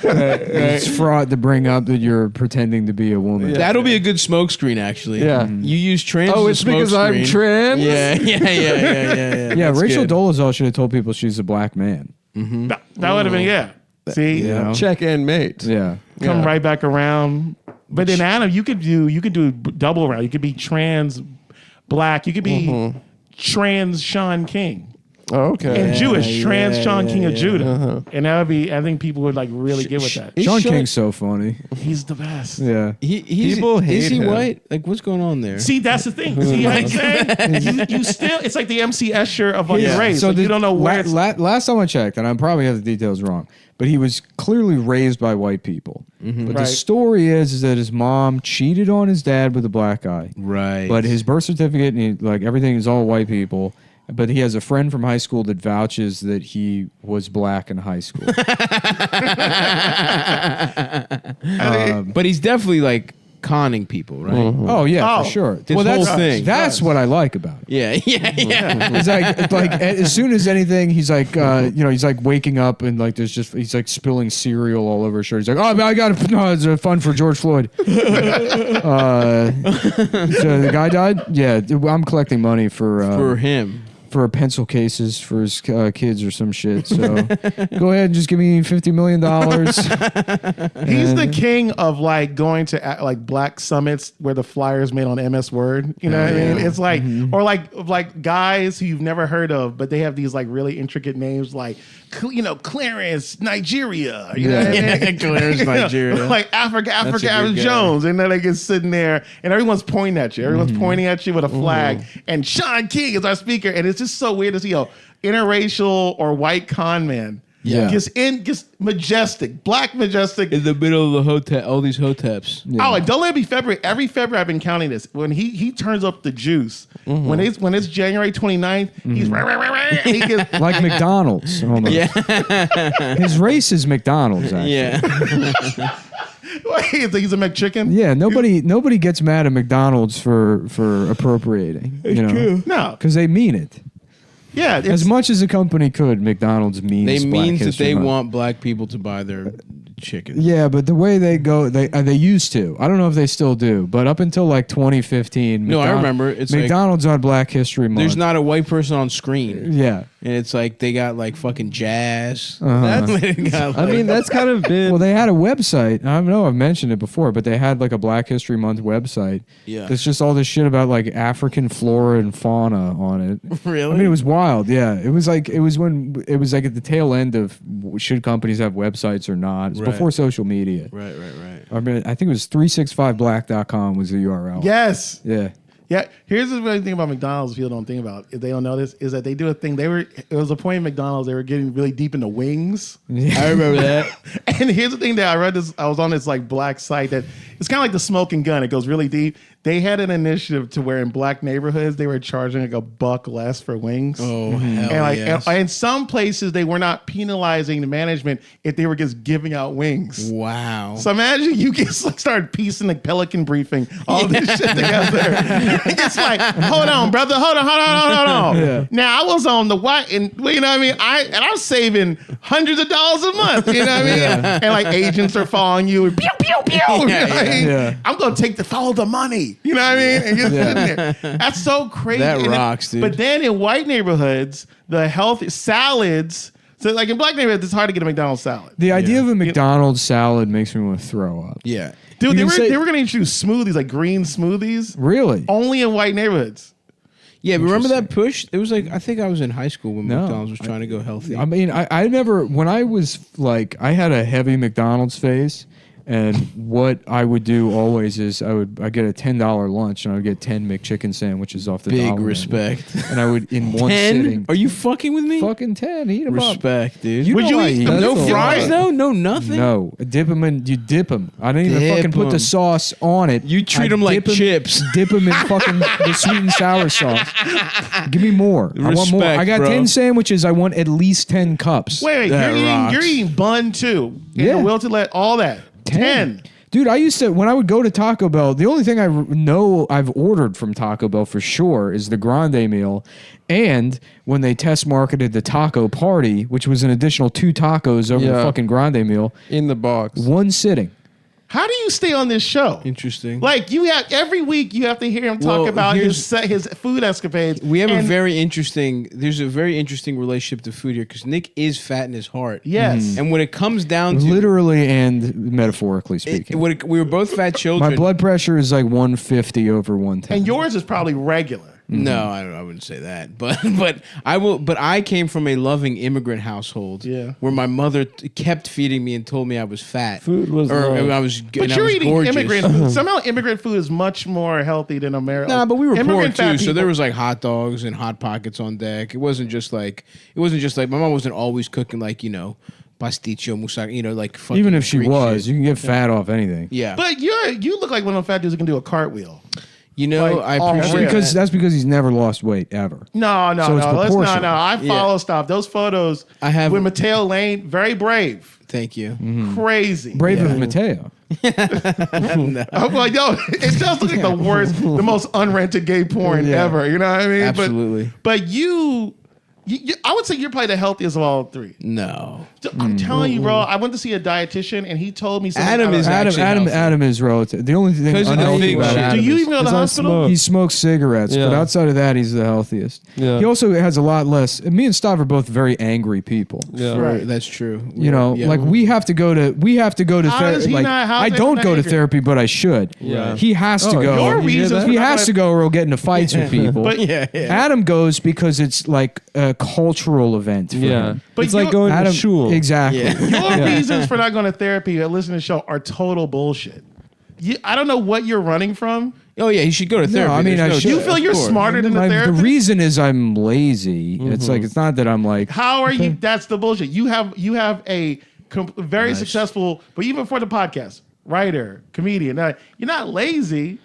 It's fraud to bring up that you're pretending to be a woman. That'll be a good smokescreen, actually. Yeah. You use trans. Oh, as a it's because I'm smokescreen. trans? Yeah. Yeah, That's Rachel good. Dolezal should have told people she's a black man. That would have been See, You know? Check and mate. Yeah. come Yeah. right back around. But then Adam, you could do double around. You could be trans black. You could be trans Sean King. Oh, okay. And Jewish, trans Sean King of Judah. Uh-huh. And that would be, I think people would like really get with that. Is Sean Sean- King's so funny. He's the best. Yeah. He's, People is hate he him. white? Like, what's going on there? See, that's the thing. See what I'm saying? You still, it's like the MC Escher of like Yeah. the race. So Like, you don't know where it's- last time I checked, and I probably have the details wrong, but he was clearly raised by white people. But the Right. story is that his mom cheated on his dad with a black guy. Right. But his birth certificate and like everything is all white people. But he has a friend from high school that vouches that he was black in high school. But he's definitely like conning people, right? Oh yeah, Oh. for sure. This whole thing. That's what I like about it. Yeah. It's like as soon as anything, he's like, he's like waking up and like he's like spilling cereal all over his shirt. He's like, oh, I got it's a fun for George Floyd. So the guy died. Yeah, I'm collecting money For him. for pencil cases for his kids or some shit. So go ahead and just give me $50 million. He's the king of like going to like black summits where the flyers made on MS Word. You know what I mean? It's like, or like guys who you've never heard of, but they have these like really intricate names like, Clarence, Nigeria. You know what I mean? Yeah, Clarence, You know, Nigeria. Like Africa, a good Aaron guy. Jones. And then they get sitting there and everyone's pointing at you. Everyone's pointing at you with a flag. And Sean King is our speaker. And it's just so weird to see a interracial or white con man. Yeah. Just majestic, black majestic. In the middle of the hotel, all these hoteps. Oh, and don't let it be February. Every February I've been counting this. When he turns up the juice, when it's January 29th, he's and he gets Like McDonald's. Almost. Yeah. His race is McDonald's, actually. Yeah. he's a McChicken. Yeah, nobody gets mad at McDonald's for appropriating. No. Because they mean it. Yeah. It's, As much as a company could, McDonald's means They Black means that History they Month. want black people to buy their chicken. Yeah, but the way they go, they used to. I don't know if they still do, but up until like 2015, No, I remember. It's like- McDonald's on Black History Month. There's not a white person on screen. Yeah. And it's like they got like fucking jazz. Uh-huh. They got, I mean, that's kind of been. Well, they had a website. I know I've mentioned it before, but they had like a Black History Month website. Yeah. There's just all this shit about like African flora and fauna on it. Really? I mean, it was wild. Yeah. It was like at the tail end of should companies have websites or not. It's Right. before social media. Right. I mean, I think it was 365black.com was the URL. yes. Yeah. Yeah. Here's the really thing about McDonald's. People don't think about if they don't know this is that they do a thing. It was a point in McDonald's they were getting really deep into wings. I remember that. And here's the thing that I read this. I was on this like black site that it's kind of like the smoking gun. It goes really deep. They had an initiative to where in black neighborhoods they were charging like $1 less for wings. Oh, hell And like yes. and in some places they were not penalizing the management if they were just giving out wings. Wow. So imagine you just like started piecing the Pelican briefing, all this shit together. It's like, hold on, brother, hold on. Yeah. Now I was on the white, and you know what I mean. I'm saving hundreds of dollars a month. You know what I mean? And like agents are following you, and pew pew pew. You know what I mean? Yeah. I'm gonna follow the money. You know what I mean? And just sitting there. That's so crazy. That And rocks, dude. But then in white neighborhoods, the healthy salads. So like in black neighborhoods, it's hard to get a McDonald's salad. The idea of a McDonald's salad makes me want to throw up. Yeah. Dude, You they can were say- they were gonna introduce smoothies, like green smoothies, Really? only in white neighborhoods. Yeah, but remember that push? It was like I think I was in high school when No. McDonald's was trying to go healthy. I mean, I never, when I was like, I had a heavy McDonald's phase. And what I would do always is I get a $10 lunch and I would get 10 McChicken sandwiches off the Big dollar menu. respect. And I would in one 10? sitting. Are you fucking with me? Fucking 10? Eat them up. Respect, dude. You Would know you I eat eat them? no those. fries though? No nothing? No, dip them in. You dip them. I didn't even Dip fucking put 'em. the sauce on it. You treat I 'em like dip 'em- chips. Dip them in fucking the sweet and sour sauce. Give me more. I want more. Respect, I got bro. 10 sandwiches. I want at least 10 cups. Wait, That you're rocks. eating bun too. Yeah. The will to let all that. 10. Dude, I used to, when I would go to Taco Bell, the only thing I know I've ordered from Taco Bell for sure is the Grande meal. And when they test marketed the Taco Party, which was an additional 2 tacos over the Yeah. fucking Grande meal, In the box. one sitting. How do you stay on this show? Interesting. Like you have every week, you have to hear him talk Well, about here's- his food escapades. We have And- there's a very interesting relationship to food here because Nick is fat in his heart. Yes. And when it comes down to Literally and metaphorically speaking. we were both fat children. My blood pressure is like 150 over 110. And yours is probably regular. No, I wouldn't say that. But I will. But I came from a loving immigrant household. Yeah. Where my mother kept feeding me and told me I was fat. Food was or love. I was. But and I you're was eating gorgeous. immigrant food. Somehow immigrant food is much more healthy than American. Nah, but we were poor Immigrant fat too, so there people- was like hot dogs and hot pockets on deck. It wasn't just like my mom wasn't always cooking like pasticcio, moussaka, like fucking Even if she Greek was, shit. you can get fat off anything. Yeah. But you look like one of them fat dudes that can do a cartwheel. I like, appreciate oh, that. That's because he's never lost weight ever. No, So it's let's proportional. I follow stuff. Those photos I have- with Mateo Lane, very brave, Thank you. crazy. Brave of Mateo. I'm like, yo, it does look like the worst, the most unrented gay porn Yeah. ever. You know what I mean? Absolutely. But you, I would say you're probably the healthiest of all three. No. I'm telling you, bro. I went to see a dietitian, and he told me something. Adam about- is actually healthy. Adam is relative. The only thing Because of the unhealthy fig about shit. Adam Do you is- even go to the It's all hospital? smoke. he smokes cigarettes, but Yeah. outside of that, he's the healthiest. Yeah. He also has a lot less. Me and Stav are both very angry people. Yeah. Right. That's true. You know, Yeah. like we have to go to How therapy. does he Like not- how's I that don't not go to angry? therapy, but I should. Yeah. He has to Oh, go. your You hear reasons that? for He not has going to go or he'll get into fights with people. But yeah. Adam goes because it's like a cultural event for Yeah. him. But It's like you- going Adam, to shul. exactly. Yeah. Your reasons for not going to therapy or listening to the show are total bullshit. I don't know what you're running from. Oh yeah, he should go to therapy. I mean, There's I no should. You doubt, feel of you're course. smarter than the The therapist? reason is I'm lazy. It's like it's not that I'm like How are you? That's the bullshit. You have a very successful, but even for the podcast, writer, comedian. Now, you're not lazy.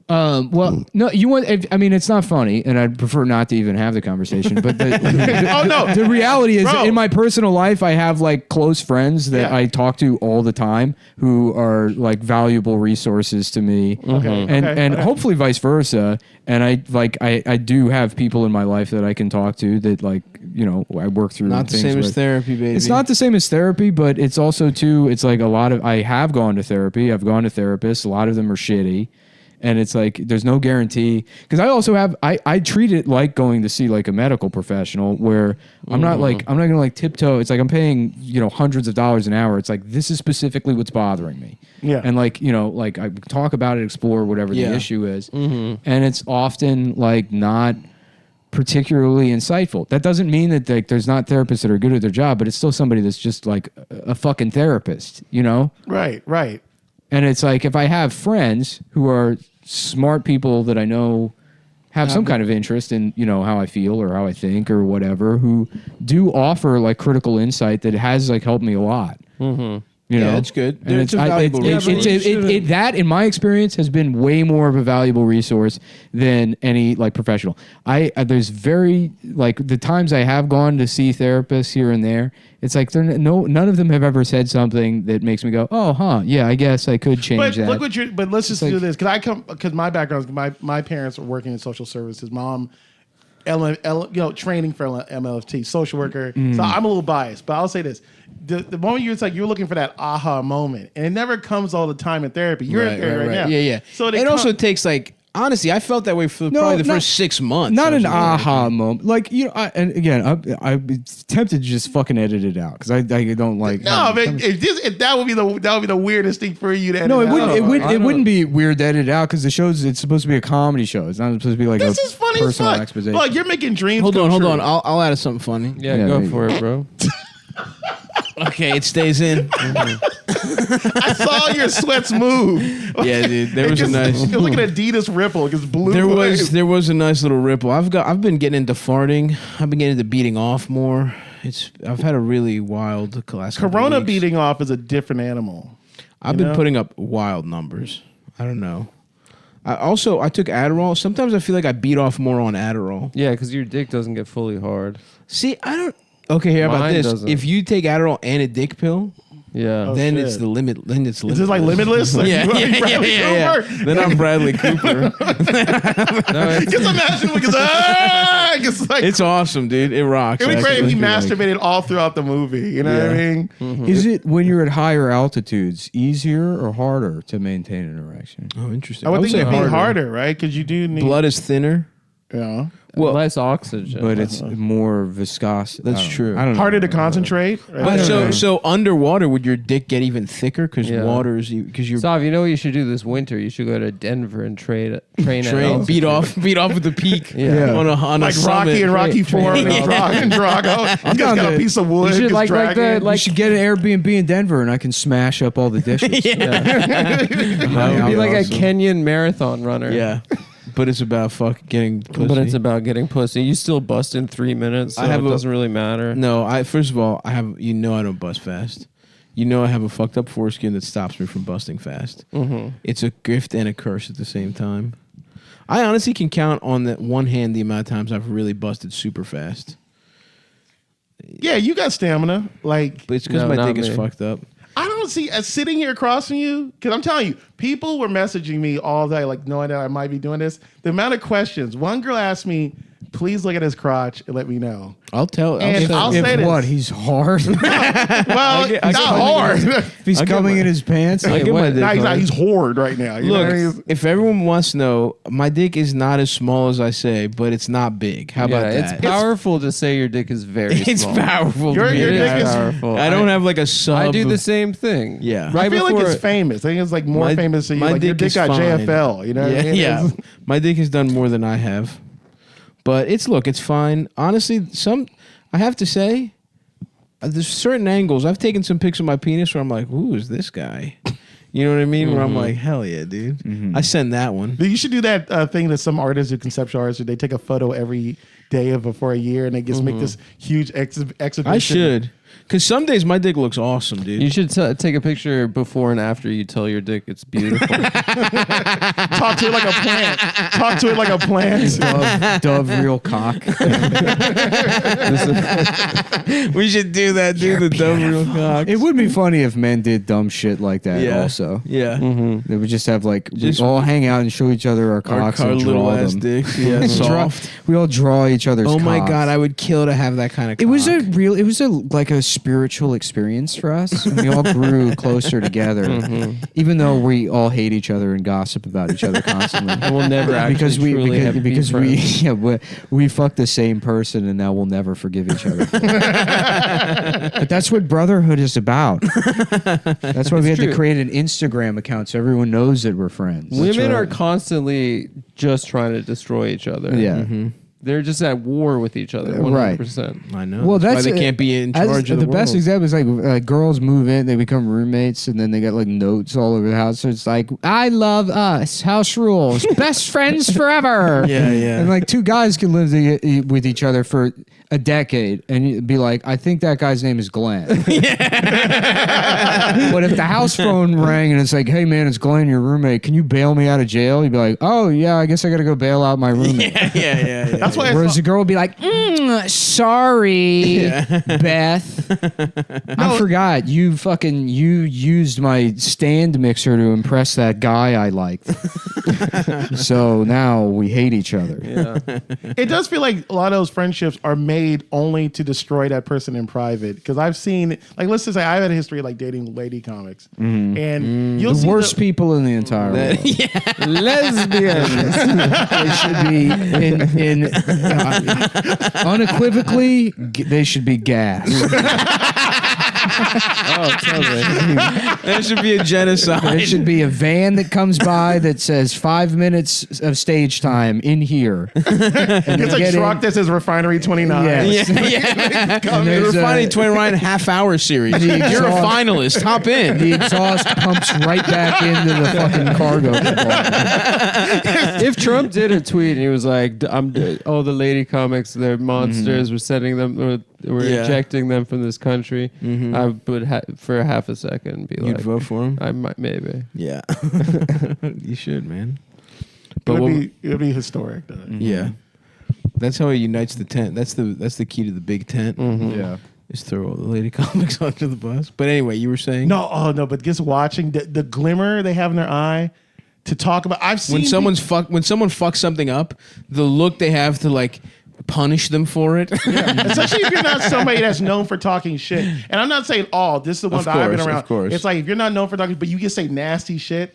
well, no, you want. I mean, it's not funny, and I'd prefer not to even have the conversation. But Oh no, the reality is, Bro. in my personal life, I have like close friends that Yeah. I talk to all the time who are like valuable resources to me, Okay, and okay, okay. hopefully vice versa. And I do have people in my life that I can talk to that I work through. Not the things same as with. therapy, baby. It's not the same as therapy, but it's also too. It's like I have gone to therapy. I've gone to therapists. A lot of them are shitty. And it's like there's no guarantee because I also have I treat it like going to see like a medical professional where I'm not gonna like tiptoe. It's like I'm paying hundreds of dollars an hour. It's like this is specifically what's bothering me. Yeah. And like I talk about it, explore whatever Yeah. the issue is, and it's often like not particularly insightful. That doesn't mean that like there's not therapists that are good at their job, but it's still somebody that's just like a fucking therapist, right. And it's like if I have friends who are smart people that I know have some kind of interest in, how I feel or how I think or whatever, who do offer like critical insight that has like helped me a lot. You know, that's good. And It's a valuable resource. that in my experience has been way more of a valuable resource than any like professional. There's very like the times I have gone to see therapists here and there. It's like none of them have ever said something that makes me go, oh, huh, yeah, I guess I could change But that. look what But let's just like- do this because my background is my parents are working in social services. Mom, training for MLFT, social worker. So I'm a little biased, but I'll say this: the moment you're looking for that aha moment, and it never comes all the time in therapy. You're in therapy right now, Yeah. So it also takes like honestly, I felt that way for probably the first 6 months. Not I was an like, aha moment. Like, and again, I'm tempted to just fucking edit it out because I don't like. No, but that would be the weirdest thing for you to edit No, it out. wouldn't. It wouldn't be weird to edit it out because it's supposed to be a comedy show. It's not supposed to be like This a is funny as personal fuck. exposition. Look, you're making dreams. Hold come on. true. I'll add something funny. Yeah, Yeah, go there for it, bro. Okay, it stays in. I saw your sweats move. Yeah, dude. There was a nice. It was like an Adidas ripple. It just blew. There away. was a nice little ripple. I've been getting into farting. I've been getting into beating off more. I've had a really wild class. Corona beating off is a different animal. I've been putting up wild numbers. I don't know. I took Adderall. Sometimes I feel like I beat off more on Adderall. Yeah, because your dick doesn't get fully hard. See, I don't. Okay, here, how about Mine this? doesn't. If you take Adderall and a dick pill, Yeah. Oh, then shit. it's the limit. Then it's Is this like Limitless? Like, Yeah, you are yeah, Bradley yeah. Cooper? Then I'm Bradley Cooper. No, it's, Just imagine because it's like It's awesome, dude. It rocks. it'd be great if he Actually. masturbated all throughout the movie. You know what I Yeah. mean? Is it when you're at higher altitudes easier or harder to maintain an erection? Oh, interesting. I would think say it'd be harder, right? Because you do need Blood is thinner. Yeah. Well, less oxygen. But it's more viscous. That's I don't know. true. I don't know. Harder to concentrate. Right? But don't know. so underwater, would your dick get even thicker? Because Yeah. water is because you're Sav, you know what you should do this winter? You should go to Denver and train at beat off with the peak. Yeah. on a like summit. Rocky and Rocky Train- Four train and Drago. He's down got a to- piece of wood. You should just like dragging. the You should get an Airbnb in Denver, and I can smash up all the dishes. You'd be like a Kenyan marathon runner. Yeah, but it's about getting pussy. But it's about getting pussy. You still bust in 3 minutes, so I have it a- doesn't really matter. No, first of all, I have I don't bust fast. I have a fucked up foreskin that stops me from busting fast. Mm-hmm. It's a gift and a curse at the same time. I honestly can count on that one hand the amount of times I've really busted super fast. Yeah, you got stamina. Like But it's because No, my not dick is me. fucked up. I don't see sitting here across from you, because I'm telling you, people were messaging me all day, like knowing that I might be doing this. The amount of questions. One girl asked me, please look at his crotch and let me know. I'll tell. And I'll say If this. what? He's hard. Well, I get not my- hard. He's I'll get coming my- in his pants. I'll get my dick No, he's not. hard. He's hoard right now. You know what I mean? Look, if everyone wants to know, my dick is not as small as I say, but it's not big. How about Yeah, that? it's powerful to say your dick is very It's small. powerful. Your- to me. your It dick is is- powerful. I don't have like a sub. I do the same thing. Yeah. Right I feel before like it's famous. I think it's like more My- famous than you. my Like your dick dick is got fine. JFL. You know what I Yeah, mean? yeah. It's- My dick has done more than I have, but it's fine. Honestly, I have to say, there's certain angles. I've taken some pics of my penis where I'm like, "Who is this guy?" You know what I mean? Where I'm like, "Hell yeah, dude!" I send that one. You should do that thing that some artists do, conceptual artists, where they take a photo every day of for a year and they just make this huge exhibition. I should, because some days my dick looks awesome, dude. You should take a picture before and after you tell your dick it's beautiful. talk to it like a plant. Talk to it like a plant. Dove real cock. we should do that, dude. The dumb real cock. It would be funny if men did dumb shit like that. Yeah. Also, Yeah. they would just have like Just- we all hang out and show each other our cocks and little draw ass them. dicks. Yeah, Draw- soft. we all draw each other's. Oh my cocks. god, I would kill to have that kind of. It was cock. it was like a spiritual experience for us. And we all grew closer together, even though we all hate each other and gossip about each other constantly. And we'll never actually because we truly have because be we friends. yeah we fucked the same person and now we'll never forgive each other. But that's what brotherhood is about. That's why we had to true. create an Instagram account so everyone knows that we're friends. Women are right. constantly just trying to destroy each other. Yeah. They're just at war with each other. 100%. I know. Well, that's that's why they can't be in charge of the best world. example is like girls move in, they become roommates, and then they got like notes all over the house. So it's like, I love us, house rules, best friends forever. Yeah, yeah. And like two guys can live with each other for a decade, and you'd be like, I think that guy's name is Glenn. But if the house phone rang and it's like, hey man, it's Glenn, your roommate. Can you bail me out of jail? You'd be like, oh yeah, I guess I got to go bail out my roommate. yeah. That's why Whereas the girl would be like, sorry, Beth. I forgot. You used my stand mixer to impress that guy I liked. So now we hate each other. Yeah. It does feel like a lot of those friendships are made only to destroy that person in private. Because I've seen, like, let's just say I've had a history of like dating lady comics, and you'll The see worst people in the entire world. Lesbians. They should be unequivocally. They should be gassed. Oh, totally. There should be a genocide. There should be a van that comes by that says 5 minutes of stage time in here. And it's they a get truck in- that says Refinery 29. Yes. yeah. And The there's, Refining 29 half-hour series. The You're a exhaust- finalist. Hop in. The exhaust pumps right back into the fucking cargo compartment. If Trump did a tweet and he was like, all the lady comics, they're monsters, we're sending them, we're Yeah. ejecting them from this country, I would, for half a second, be You'd like, vote for him? I might, maybe. Yeah. You should, man. It'll be historic. Though. Yeah. That's how he unites the tent. That's the key to the big tent. Yeah. is throw all the lady comics onto the bus. But anyway, you were saying but just watching the glimmer they have in their eye to talk about. I've seen when someone fucks something up, the look they have to like punish them for it. especially if you're not somebody that's known for talking shit. And I'm not saying all. This is the ones Of that I've been course, around. of course. It's like if you're not known for talking, but you can say nasty shit.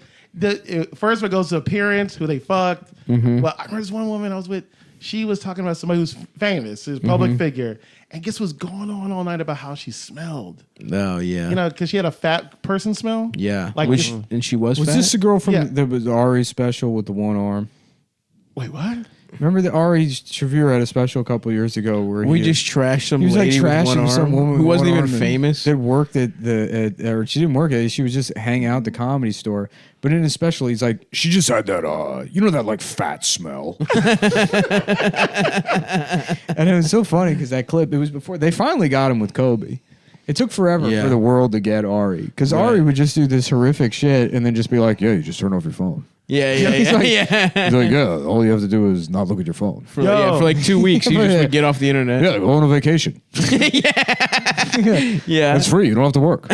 First, it goes to appearance, who they fucked. Mm-hmm. Well, I remember this one woman I was with. She was talking about somebody who's famous, who's a public figure, and guess what's going on all night about how she smelled. Oh yeah, You know, because she had a fat person smell. yeah. like Which and she was Was fat? this the girl from Yeah. the Ari special with the one arm? Wait, what? Remember that Ari Shaffir had a special a couple years ago where we he just trashed some he was like lady with one trashing some arm woman who with wasn't one even arm and famous. that worked at or she didn't work at it. She was just hang out at the Comedy Store. But in his special, he's like, she just had that that like fat smell. And it was so funny because that clip, it was before they finally got him with Kobe. It took forever Yeah. for the world to get Ari because Ari would just do this horrific shit and then just be like, yeah, you just turn off your phone. Yeah, He's like- yeah. He's like, yeah, all you have to do is not look at your phone. For like 2 weeks, you just would get off the internet. Yeah, go on a vacation. Yeah, It's free. You don't have to work.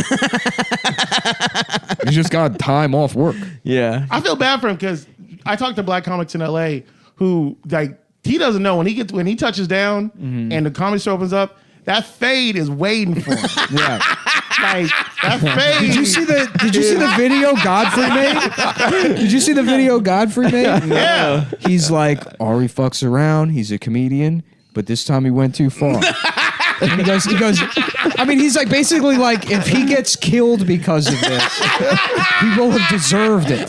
You just got time off work. yeah. I feel bad for him because I talked to black comics in LA who like he doesn't know when he touches down and the comedy store opens up, that fade is waiting for him. Yeah. Like that fade. Did you see the video Godfrey made? Did you see the video Godfrey made? Yeah. He's like, Ari fucks around. He's a comedian, but this time he went too far. And he goes, I mean, he's like basically like, if he gets killed because of this, he will have deserved it.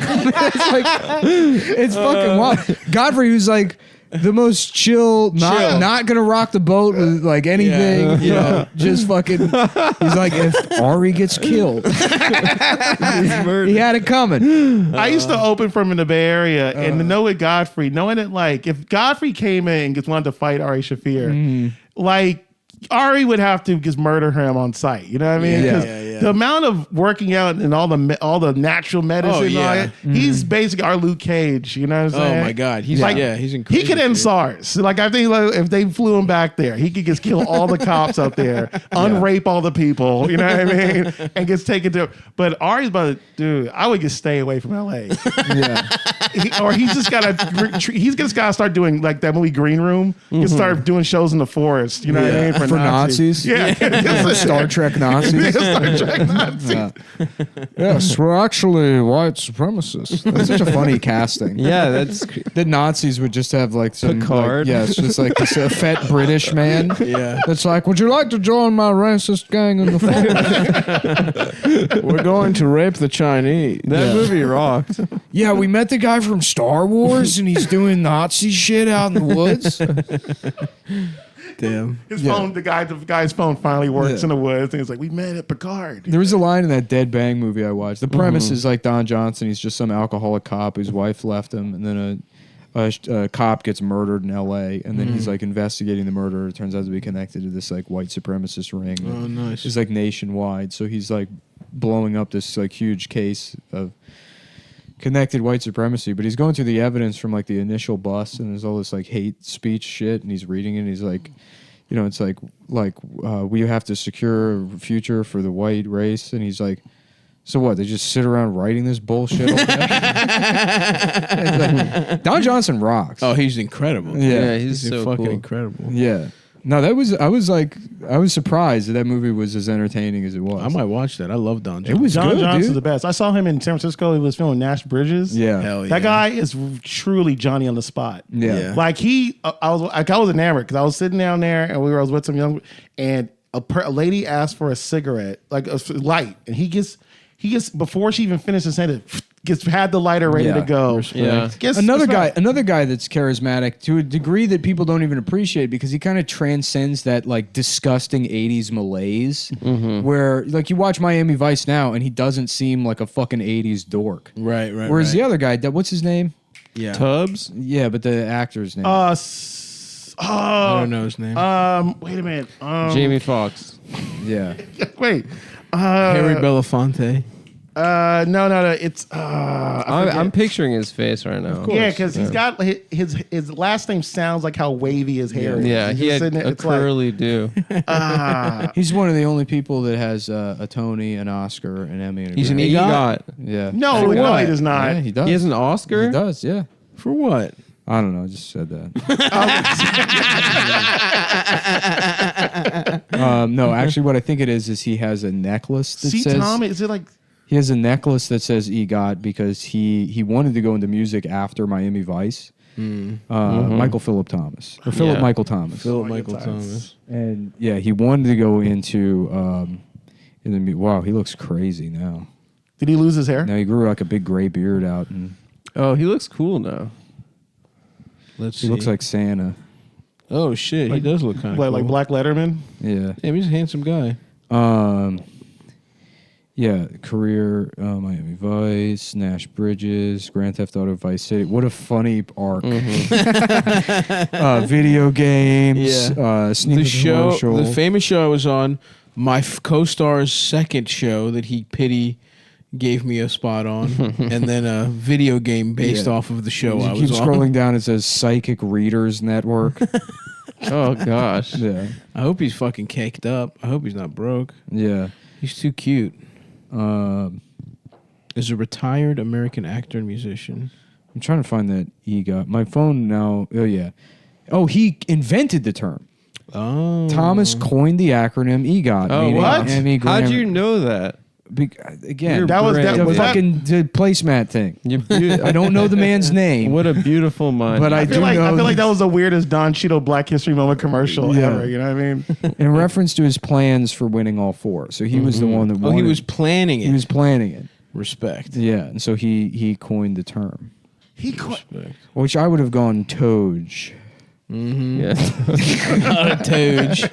It's like, it's fucking wild. Godfrey, who's like the most chill, not gonna rock the boat with like anything, Yeah. you know, just fucking. He's like, if Ari gets killed, he had it coming. I used to open for him in the Bay Area, and to know with Godfrey, knowing that like if Godfrey came in and just wanted to fight Ari Shaffir, like Ari would have to just murder him on sight. You know what I mean? Yeah. 'Cause Yeah. the amount of working out and all the natural medicine, and all yeah. that, he's basically our Luke Cage. You know what I'm saying? Oh my God, he's Like, he's He incredible. could end SARS. Like I think like, if they flew him back there, he could just kill all the cops out there, unrape all the people. You know what I mean? And gets taken to. But Ari's about to, dude. I would just stay away from LA. Yeah. He's just gotta start doing like that movie Green Room. Just start doing shows in the forest. You know what I mean? For Nazis? Yeah. Star Trek Nazis. Star Trek Nazis. Yes, we're actually white supremacists. That's such a funny casting. Yeah, that's The Nazis would just have like some Picard. Like, yes, just like this fat British man. Yeah. That's like, would you like to join my racist gang in the forest? We're going to rape the Chinese. that movie rocked. Yeah, we met the guy from Star Wars, and he's doing Nazi shit out in the woods. Damn. His phone, the guy's phone finally works Yeah. in the woods, and he's like, "We met at Picard." There was a line in that Dead Bang movie I watched. The premise is like Don Johnson. He's just some alcoholic cop whose wife left him, and then a cop gets murdered in L.A. And then he's like investigating the murder. It turns out to be connected to this like white supremacist ring. Oh, nice. It's like nationwide. So he's like blowing up this like huge case of connected white supremacy. But he's going through the evidence from like the initial bust, and there's all this like hate speech shit, and he's reading it. And he's like. You know, it's like we have to secure a future for the white race, and he's like, so what? They just sit around writing this bullshit. All day? It's like, Don Johnson rocks. Oh, he's incredible. Yeah, he's so fucking cool. incredible. yeah. No, I was surprised that movie was as entertaining as it was. I might watch that. I love Don It Johnson. was John good, Johnson's dude. the best. I saw him in San Francisco. He was filming Nash Bridges. Yeah. Hell yeah. That guy is truly Johnny on the spot. Yeah. Yeah. Like I was enamored because I was sitting down there and I was with some young, and a lady asked for a cigarette, like a light, and he gets before she even finishes saying it, had the lighter ready Yeah. to go. Yeah. Another guy that's charismatic to a degree that people don't even appreciate because he kind of transcends that like disgusting 80s malaise where like you watch Miami Vice now and he doesn't seem like a fucking 80s dork. Right. Whereas the other guy, what's his name? yeah. Tubbs. Yeah, but the actor's name. I don't know his name. Wait a minute. Jamie Foxx. yeah. Wait. Harry Belafonte. No. It's I'm picturing his face right now. yeah, because he's got his last name sounds like how wavy his hair is. Yeah, He's he just had sitting there, a it's like, curly do. He's one of the only people that has a Tony, an Oscar, an Emmy, and a He's an Grammy. EGOT? Yeah. no, For no, what? he does not. Yeah, he does. He has an Oscar? He does. Yeah. For what? I don't know. I just said that. No, actually, what I think it is he has a necklace that See, says Tom, is it like he has a necklace that says EGOT because he wanted to go into music after Miami Vice. Michael Philip Thomas or Philip Yeah. Michael Thomas. Philip Michael Thomas. And yeah, he wanted to go into wow, he looks crazy now. did he lose his hair? Now he grew like a big gray beard out, and Oh, he looks cool now. Let's he see. looks like Santa. Oh shit, he does look kind of Like Black Letterman? Yeah. Damn, he's a handsome guy. Yeah, career, Miami Vice, Nash Bridges, Grand Theft Auto Vice City. What a funny arc. Video games, sneaker The show, commercial. the famous show I was on, my co-star's second show that he gave me a spot on, and then a video game based Yeah. off of the show you I keep was scrolling on. down, it says Psychic Readers Network. Oh gosh. Yeah. I hope he's fucking caked up. I hope he's not broke. Yeah. He's too cute. I'm Is a retired American actor and musician. trying to find that EGOT. My phone now. Oh, yeah. Oh, he invented the term. Oh, Thomas coined the acronym EGOT. Oh, meaning what? Emmy, How'd Grammy- you know that? Again, You're That was brave. the was that, fucking the placemat thing. You I don't know the man's name. What a beautiful mind. But I I do feel like know that was the weirdest Don Cheadle Black History Moment commercial Yeah. ever. You know what I mean? in reference to his plans for winning all four. So he was the one that oh, wanted, he was planning it. he was planning it. Respect. Yeah, and so he coined the term, He quit. Respect. which I would have gone Toge. Yeah. Not a Toge.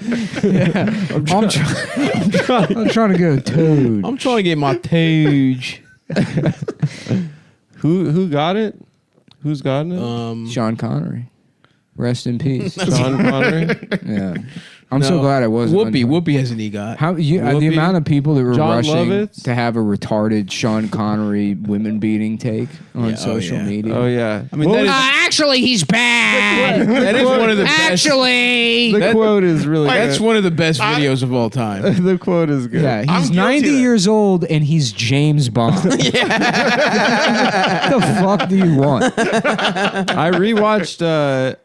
I'm trying to go Toad. I'm trying to get my Toge. Who got it? Who's gotten it? Sean Connery. Rest in peace. Sean Connery. Yeah. I'm so glad I wasn't. Whoopi has an EGOT. How the Whoopi, amount of people that were John rushing Lovitz. to have a retarded Sean Connery women beating take on Yeah, social yeah. media. Oh yeah. I mean, that is, Actually, he's bad. that is one of the best. Actually. The quote is really That's good. one of the best videos of all time. The quote is good. Yeah, I'm he's guilty 90 of that. years old and he's James Bond. What the fuck do you want? I rewatched.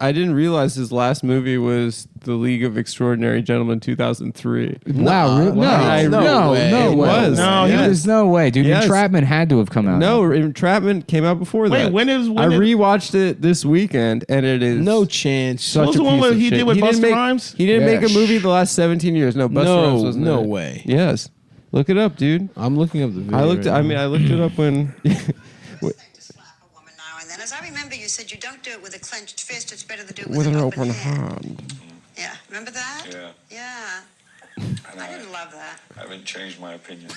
I didn't realize his last movie was The League of Extraordinary Gentlemen 2003. Wow, really? Wow. No way. way. It was. No, Yes. There's no way, dude. Yes. Entrapment had to have come out. No, Entrapment came out before Wait, that. when I did- rewatched it this weekend, and it is No chance. such What was a the one piece where of he shit. did with didn't Busta make- Rhymes? He didn't Yeah, make a movie the last 17 years. No, Busta Rhymes wasn't No in it. way. Yes, look it up, dude. I'm looking up the video. I looked. right I now. mean, I looked it up when. To slap a woman now and then. As I remember, you said you don't do it with a clenched fist. It's better to do it with, With an open open hand. hand. Yeah, remember that? Yeah. Yeah. And I didn't love that. I haven't changed my opinion.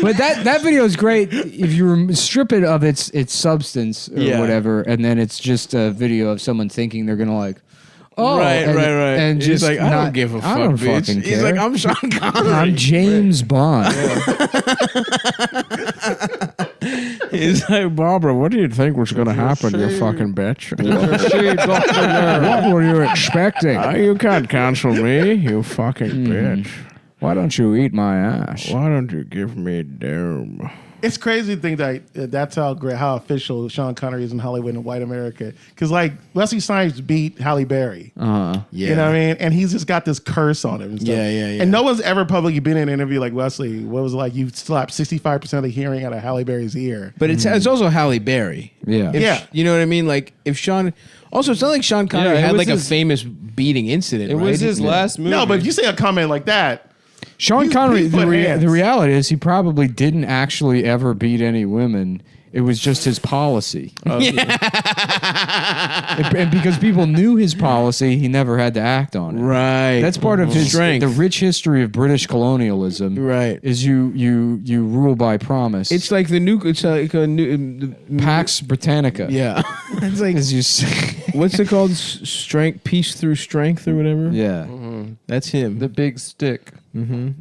But that video is great if you strip it of its substance or Yeah. whatever, and then it's just a video of someone thinking they're gonna like, oh, right, and, right. And He's just like, I not- don't give a fuck, I don't bitch. fucking He's care. like, I'm Sean Connery. I'm James Bond. He's like, Barbara, what do you think was going to happen, you fucking bitch? What were you expecting? You can't cancel me, you fucking bitch. Why don't you eat my ass? Why don't you give me a dome? It's crazy to think that that's how great, how official Sean Connery is in Hollywood and white America. Because like Wesley Snipes beat Halle Berry. Yeah. You know what I mean? And he's just got this curse on him. And stuff. Yeah. And no one's ever publicly been in an interview like Wesley. What was it like? You slapped 65% of the hearing out of Halle Berry's ear. But it's also Halle Berry. Yeah. If, Yeah. You know what I mean? Like, if Sean... Also, it's not like Sean Connery Yeah, it had was like his- a famous beating incident, It right? was his last movie. No, but if you say a comment like that, Sean He's Connery, beat foot hands. the reality is he probably didn't actually ever beat any women. It was just his policy. And because people knew his policy, he never had to act on it. Right. That's part of his strength. the rich history of British colonialism. Right. Is you rule by promise. It's like the new... It's like a new... Pax Britannica. Yeah. It's like as you say. What's it called? Strength, peace through strength or whatever? Yeah. That's him. The big stick.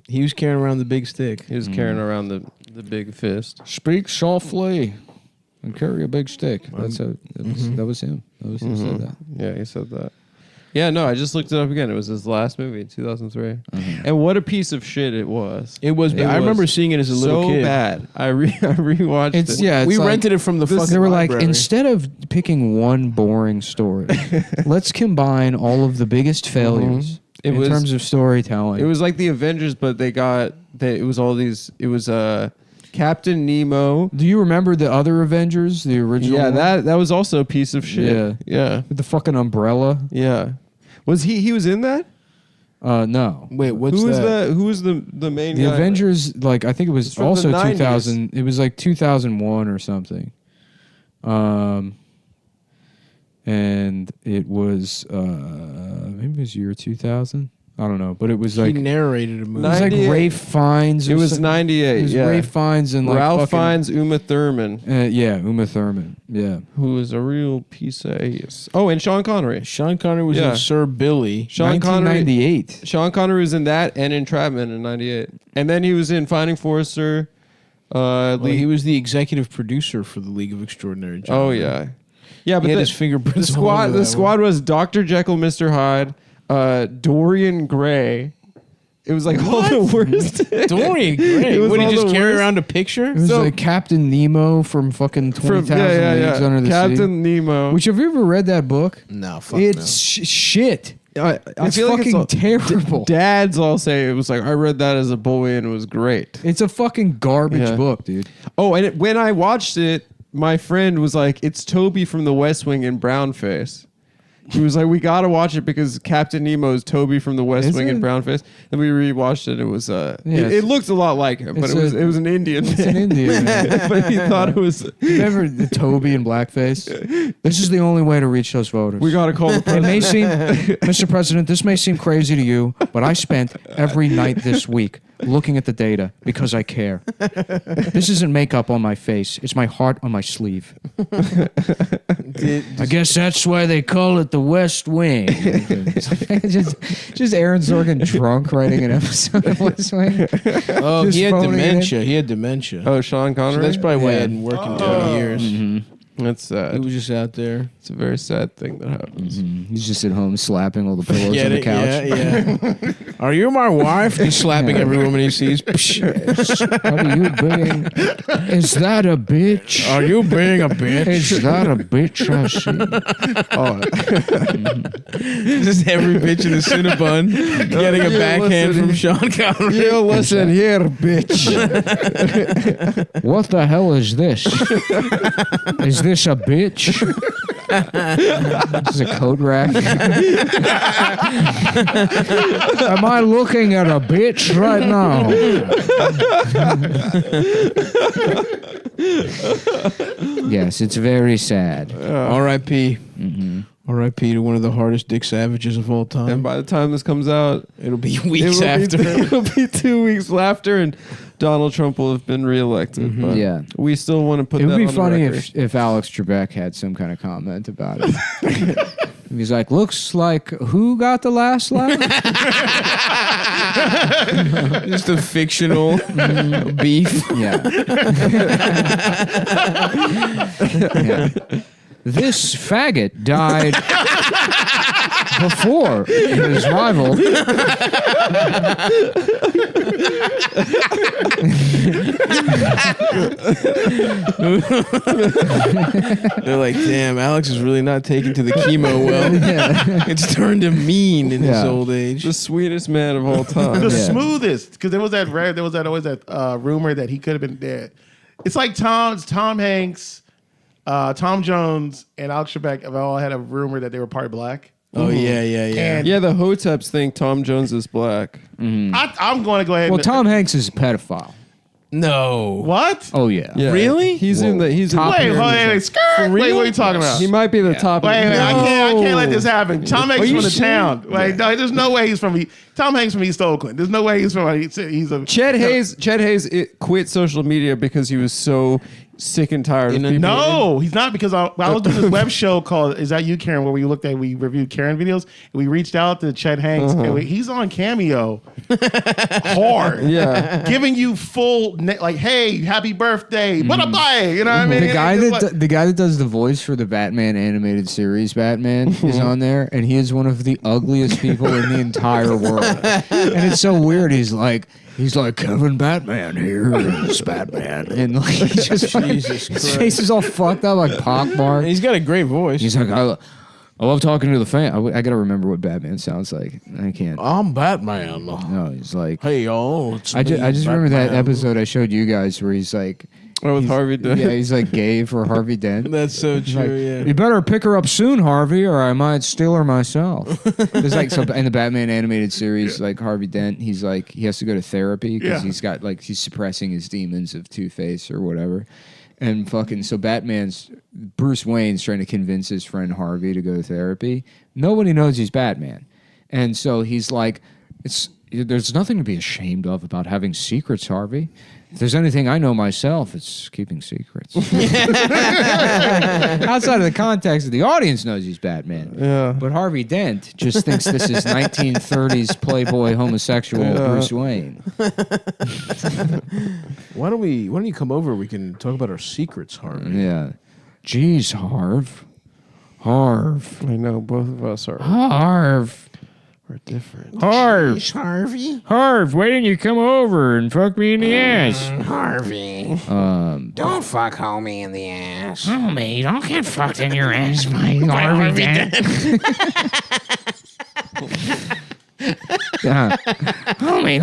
He was carrying around the big stick. He was carrying around the big fist. Speak softly and carry a big stick. That's that was him. That was him said that. Yeah, he said that. Yeah, no, I just looked it up again. It was his last movie, 2003. And what a piece of shit it was. It was. I remember seeing it as a little so kid. bad. I rewatched It's it. yeah. It's We like, rented it from the fucking They were like, library. instead of picking one boring story, let's combine all of the biggest failures It in was- terms of storytelling. It was like the Avengers, but it was all these. It was Captain Nemo. Do you remember the other Avengers, the original? Yeah, one? that was also a piece of shit. Yeah. yeah, with the fucking umbrella. yeah. Was he was in that? No. Wait, what's Who was that? Who was the main The guy? Avengers, like I think it was from the also 90s. 2000. It was like 2001 or something. And it was maybe it was year 2000. I don't know, but it was like He narrated a movie. it was like 98. Rafe Fiennes. It or was some- 98. It was yeah, Rafe Fiennes and like Ralph fucking, Fiennes, Uma Thurman, yeah, Uma Thurman. Yeah. who is a real piece of ace. Oh, and Sean Connery. Sean Connery was Yeah. in Sir Billy. Sean Connery. 1998. Sean Connery was in that and Entrapment in '98, and then he was in Finding Forrester. Well, he was the executive producer for the League of Extraordinary Gentlemen. Oh yeah, yeah. But He had the, his fingerprints. the all over squad. that The squad was Dr. Jekyll, Mr. Hyde, Dorian Gray. It was like all the worst. one. Dorian Gray. It was Would he all just the carry worst. around a picture? It was So- like Captain Nemo from fucking 20,000 Leagues Under the Captain Sea. Nemo. Which have you ever read that book? No, fuck It's shit. I It's feel like fucking all- terrible. Dads all say it was like I read that as a boy and it was great. It's a fucking garbage Yeah. book, dude. Oh, and when I watched it, my friend was like, "It's Toby from The West Wing in brownface." He was like, "We gotta watch it because Captain Nemo is Toby from The West Is Wing in it? brownface." And we rewatched it. It was it it's- looked a lot like him, but it's it was an Indian. It's an Indian. Man. but he thought it was. Remember the Toby and blackface? This is the only way to reach those voters. We gotta call the It president. may seem, Mr. President, this may seem crazy to you, but I spent every night this week looking at the data because I care. This isn't makeup on my face. It's my heart on my sleeve. I guess that's why they call it the West Wing. just Aaron Sorkin drunk writing an episode of West Wing. Oh, Just he had phoning it in. dementia. He had dementia. Oh, Sean So Connery. that's probably why he Yeah. hadn't worked in 20 years. That's sad. He was just out there. It's a very sad thing that happens. He's just at home slapping all the pillows Get on the it? couch. Yeah. Are you my wife? He's slapping every woman he sees. Are you being? Is that a bitch? Are you being a bitch? Is that a bitch I see? Just every bitch in the Cinnabon getting a backhand from Sean Connery. You listen here, bitch. What the hell is this? Is this a bitch? This is a coat rack. Am I looking at a bitch right now? Yes, it's very sad. R.I.P. R.I.P. to one of the hardest Dick Savages of all time. And by the time this comes out, It'll be weeks it will after. Be, it'll be 2 weeks after, and Donald Trump will have been reelected. But Yeah. we still want to put It that would be on funny the record. if Alex Trebek had some kind of comment about it. He's like, looks like who got the last laugh? Just a fictional beef. Yeah. Yeah. This faggot died before his rival. They're like, damn, Alex is really not taking to the chemo well. It's turned him mean in his Yeah. old age. the sweetest man of all time. The Yeah. smoothest, because there was that always that rumor that he could have been dead. It's like Tom Hanks, Tom Jones, and Alex Trebek have all had a rumor that they were part black. Oh, yeah, yeah, yeah. And Yeah, the Hoteps think Tom Jones is black. I'm going to go ahead. Well, and, Tom Hanks is a pedophile. No. What? Oh, yeah. Yeah. Really? He's in the. He's Top in Wait, the, wait, skirt. Wait, what are you talking about? He might be the top. Wait, of the, I can't let this happen. Tom Hanks Are is you from the sure? town. Wait, no, there's no way he's from. Tom Hanks from East Oakland. There's no way he's from. He's a. Chet Hayes quit social media because he was so sick and tired of In a- people. No, he's not, because I was doing this web show called "Is That You, Karen?" where we reviewed Karen videos. And we reached out to Chet Hanks, and he's on Cameo, hard, Yeah. giving you full like, "Hey, happy birthday, what a bye," you know what I mean? The guy It's that like- the guy that does the voice for the Batman animated series Batman is on there, and he is one of the ugliest people in the entire world. And it's so weird. He's like Kevin Batman here is Batman, and like he's just Jesus his Christ. face is all fucked up like pockmarked. He's got a great voice. He's like, I love talking to the fan. I gotta remember what Batman sounds like. I can't. I'm Batman. No, he's like. Hey y'all, it's I me, just remember that Batman. episode I showed you guys where he's like, Or with Harvey Dent. yeah, he's like gay for Harvey Dent. That's so He's true. like, Yeah. you better pick her up soon, Harvey, or I might steal her myself. It's like so in the Batman animated series, like Harvey Dent, he's like he has to go to therapy because Yeah. he's got like he's suppressing his demons of Two-Face or whatever. And fucking so Bruce Wayne's trying to convince his friend Harvey to go to therapy. Nobody knows he's Batman. And so he's like, there's nothing to be ashamed of about having secrets, Harvey. If there's anything I know myself, it's keeping secrets. Outside of the context, the audience knows he's Batman. Yeah. But Harvey Dent just thinks this is 1930s Playboy homosexual Bruce Wayne. Why don't you come over? We can talk about our secrets, Harvey. Yeah. Jeez, Harv. I know both of us are Harv. we're different. Harv. Harvey. Harv, why didn't you come over and fuck me in the ass? Harvey. Don't fuck homie in the ass. Homie, don't get fucked in your ass by Harvey Dent. Homie,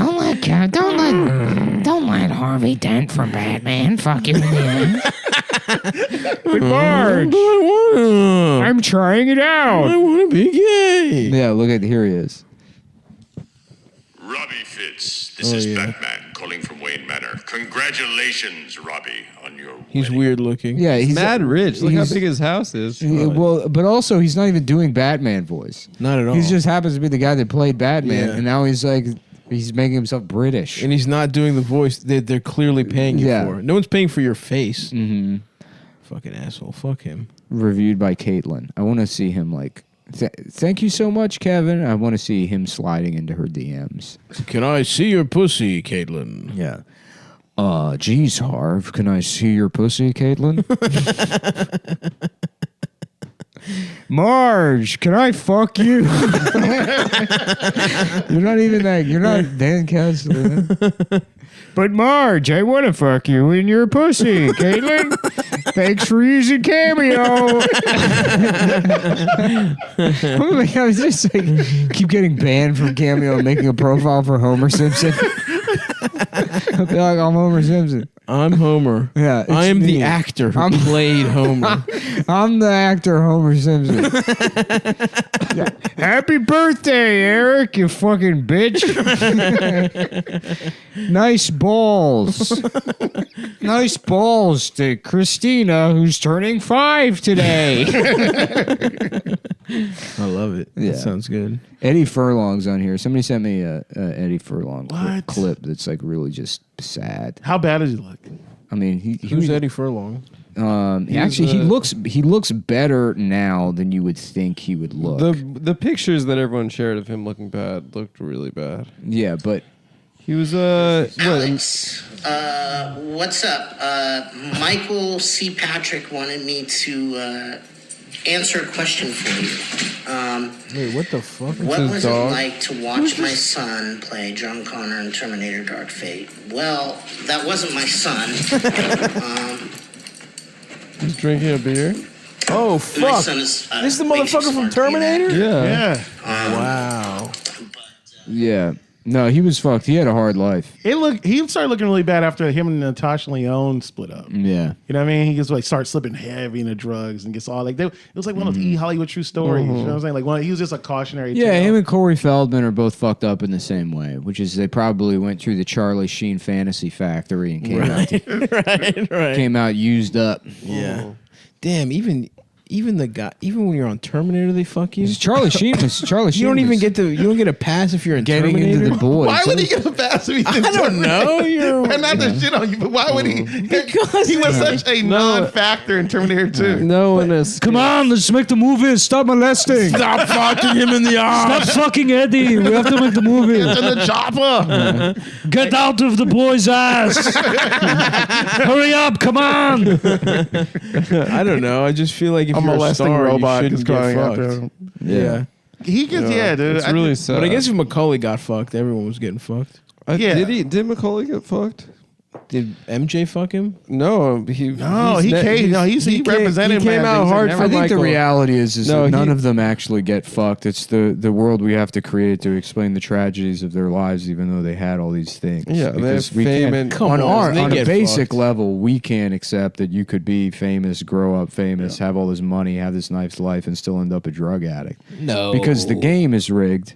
don't let Harvey Dent from Batman fuck you in the ass. But Marge, I'm trying it out. I want to be gay. Yeah, look at here he is. Robbie Fitz, this is Batman calling from Wayne Manor. Congratulations, Robbie, on your He's wedding. weird looking. Yeah, he's Mad rich. Look how he's- big his house is. Well, but also he's not even doing Batman voice. Not at all. He just happens to be the guy that played Batman, Yeah. and now he's making himself British. And he's not doing the voice that they're clearly paying you Yeah. for. No one's paying for your face. Mm-hmm. Fucking asshole. Fuck him. Reviewed by Caitlin. I want to see him like. Thank you so much, Kevin. I want to see him sliding into her DMs. Can I see your pussy, Caitlin? Yeah. Geez, Harv, can I see your pussy, Caitlin? Marge, can I fuck you? You're not Dan Kessler. But Marge, I want to fuck you in your pussy, Caitlin. Thanks for using Cameo. I was just like, keep getting banned from Cameo and making a profile for Homer Simpson. I feel like I'm Homer Simpson. I'm Homer. Yeah, it's I am me. the actor who played Homer. I'm the actor Homer Simpson. Yeah. Happy birthday, Eric, you fucking bitch. Nice balls. Nice balls to Christina, who's turning 5 today. I love it. Yeah. That sounds good. Eddie Furlong's on here. Somebody sent me a Eddie Furlong What? clip that's like really just sad. How bad does he look? I mean, he Who's was Eddie Furlong? he looks better now than you would think he would look. The pictures that everyone shared of him looking bad looked really bad. Yeah, but He was Alex, what's up? Michael C. Patrick wanted me to answer a question for you. Wait, what the fuck? What his was dog. it like to watch my son play John Connor in Terminator Dark Fate? Well, that wasn't my son. he's drinking a beer. Oh, My fuck. son is. This is the way too motherfucker from smart to be that. Terminator? Yeah. Yeah. Wow. yeah. No, he was fucked. He had a hard life. He started looking really bad after him and Natasha Lyonne split up. Yeah. You know what I mean? He just like starts slipping heavy into drugs and gets all like it was like one of those Hollywood true stories. You know what I'm saying? Like he was just a cautionary Yeah, tale. him and Corey Feldman are both fucked up in the same way, which is they probably went through the Charlie Sheen Fantasy Factory and came out Right. came out used up. Yeah. Damn, even even when you're on Terminator, they fuck you. It's Charlie Sheen. You don't even get a pass if you're in getting Terminator. into the boys. Why would he get a pass if he's I don't know. And not to shit on you, but why would he? Because he was such a non-factor in Terminator 2. No one is. Come on, let's make the movie. Stop molesting. Stop fucking him in the arm. Stop fucking Eddie. We have to make the movie. Into the chopper. Get out of the boy's ass. Hurry up. Come on. I don't know. I just feel like if A you're a molesting star, robot you is shouldn't get going fucked. after him. Yeah. He gets, yeah, dude. It's really sad. But I guess if Macaulay got fucked, everyone was getting fucked. Yeah. Did Macaulay get fucked? Did MJ fuck him? No, he represented He came man out things hard that for I think Michael. the reality is No, that none he- of them actually get fucked. It's the world we have to create to explain the tragedies of their lives, even though they had all these things. Yeah, they because have we fame can't, and- Come on on, they a get basic fucked. level, we can't accept that you could be famous, grow up famous, have all this money, have this nice life, and still end up a drug addict. No. Because the game is rigged.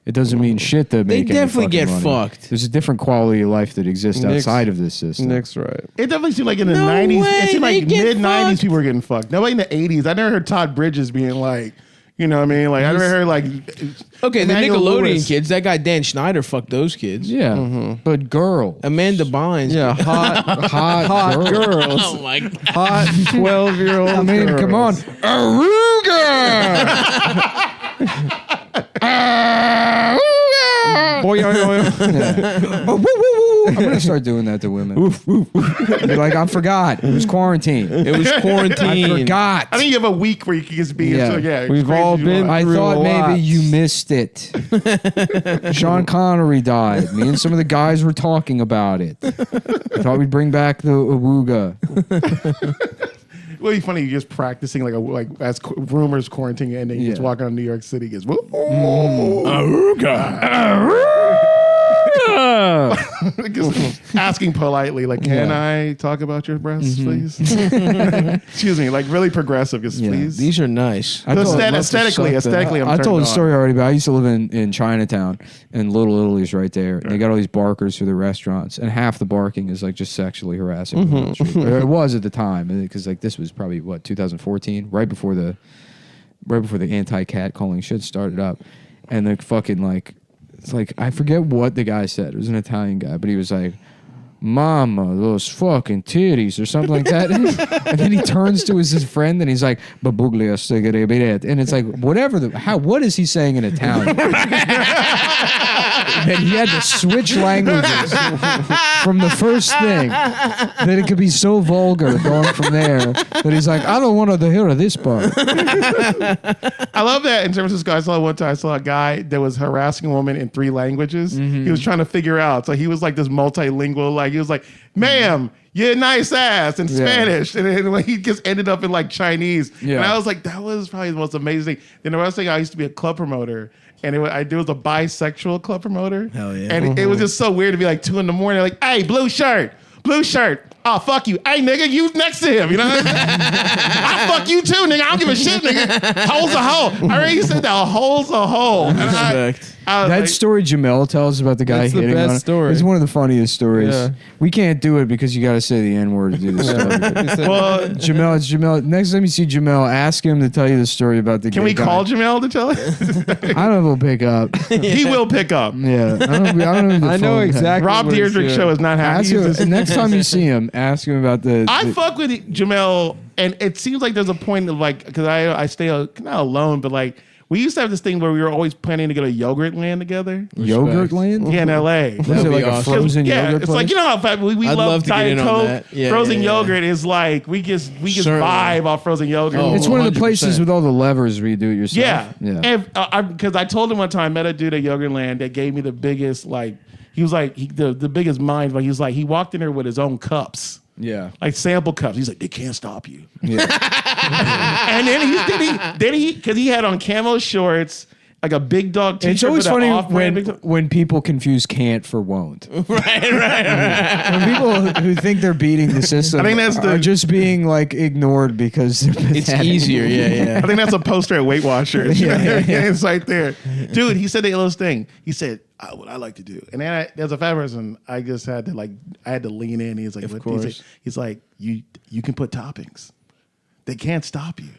It doesn't mean shit to They make any definitely fucking get money. fucked. There's a different quality of life that exists Nick's- outside of this system. Nick's right. It definitely seemed like in the No 90s. way, It seemed they like get mid 90s fucked. people were getting fucked. Nobody in the 80s. I never heard Todd Bridges being like, you know what I mean? Like, I never heard like. Okay, the Emmanuel Nickelodeon Lewis. kids. That guy Dan Schneider fucked those kids. Yeah, but girl, Amanda Bynes. Yeah, hot hot girl. girls. Oh my god. Hot 12-year-old. I mean, come on, Aruga. Boy, Oh, woo, woo, woo. I'm gonna start doing that to women. Be like, I forgot. It was quarantine. It was I quarantine. forgot. I think you have a week where you can just be. Yeah. So, yeah, We've crazy all as you been- want. I through thought a maybe lot. you missed it. Sean Connery died. Me and some of the guys were talking about it. I thought we'd bring back the Awooga. It would be funny. You're just practicing like as rumors quarantine ending. You just Yeah. walk around New York City. Gets just asking politely, like, can I talk about your breasts, please? Excuse me, like really progressive, just Yeah. please. These are nice. I told- Aesthetically, I'm I told turned the on. story already, but I used to live in Chinatown, and Little Italy's right there. And they got all these barkers for the restaurants, and half the barking is like just sexually harassing. women on the street. Or it was at the time, because like this was probably 2014, right before the anti-cat calling shit started up, and the fucking like, it's like I forget what the guy said. It was an Italian guy, but he was like, "Mama, those fucking titties," or something like that. And then he turns to his friend and he's like, "Babuglia segerebiret," and it's like, whatever what is he saying in Italian? And he had to switch languages from the first thing that it could be so vulgar going from there that he's like, "I don't want to hear this part." I love that in terms of this guy. I saw a guy that was harassing a woman in 3 languages. He was trying to figure out. So he was like this multilingual, like he was like, "Ma'am, you're nice ass" in Spanish. And then when he just ended up in like Chinese. Yeah. And I was like, that was probably the most amazing thing. Then the other thing, I used to be a club promoter. And there was a bisexual club promoter. Hell yeah. And it was just so weird to be like 2 a.m. like, "Hey, blue shirt. Oh, fuck you. Hey, nigga, you next to him. You know what I mean? I fuck you too, nigga. I don't give a shit, nigga. Hole's a hole. I already said that. A hole's a hole. And Respect. I was That like, story Jamel tells about the guy That's the hitting best on it. story. It's one of the funniest stories. Yeah. We can't do it because you got to say the N word to do this story. well, Jamel, it's Jamel. Next time you see Jamel, ask him to tell you the story about the. can gay we guy. call Jamel to tell it? I don't know if he'll pick up. He will pick up. Yeah, I don't know. If the I know phone- exactly. Rob what he's Deirdrick doing. show is not happy. Ask He's him, just- next time you see him, ask him about the. I fuck with Jamel, and it seems like there's a point of like, because I stay not alone, but like we used to have this thing where we were always planning to go to Yogurt Land together. Yogurt Land. Yeah, in LA. Was That'd it be like a awesome. frozen Yeah, yogurt it's place? like, you know how we I'd love love to get Diet in on Coke. that. Yeah, Frozen yeah, yeah. yogurt is like we just Certainly. vibe off frozen yogurt. Oh, It's one of the 100%. places with all the levers where you do it yourself. Yeah, Yeah. And because I told him one time, I met a dude at Yogurtland that gave me the biggest like. He was like the biggest mind, but he was like he walked in there with his own cups. Yeah. Like sample cups. He's like, they can't stop you. Yeah. And then he because he had on camo shorts, like a big dog t-shirt. It's always with an funny off-brand big dog- when people confuse can't for won't. Right. When people who think they're beating the system I think that's are the- just being like ignored because they're It's pathetic. easier. Yeah. I think that's a poster at Weight Watchers. Yeah, yeah, yeah. It's right there. Dude, he said the illest thing. He said, what I like to do. And then as a fat person, I just had to I had to lean in. He's like, Of what? course. He's like, you can put toppings. They can't stop you.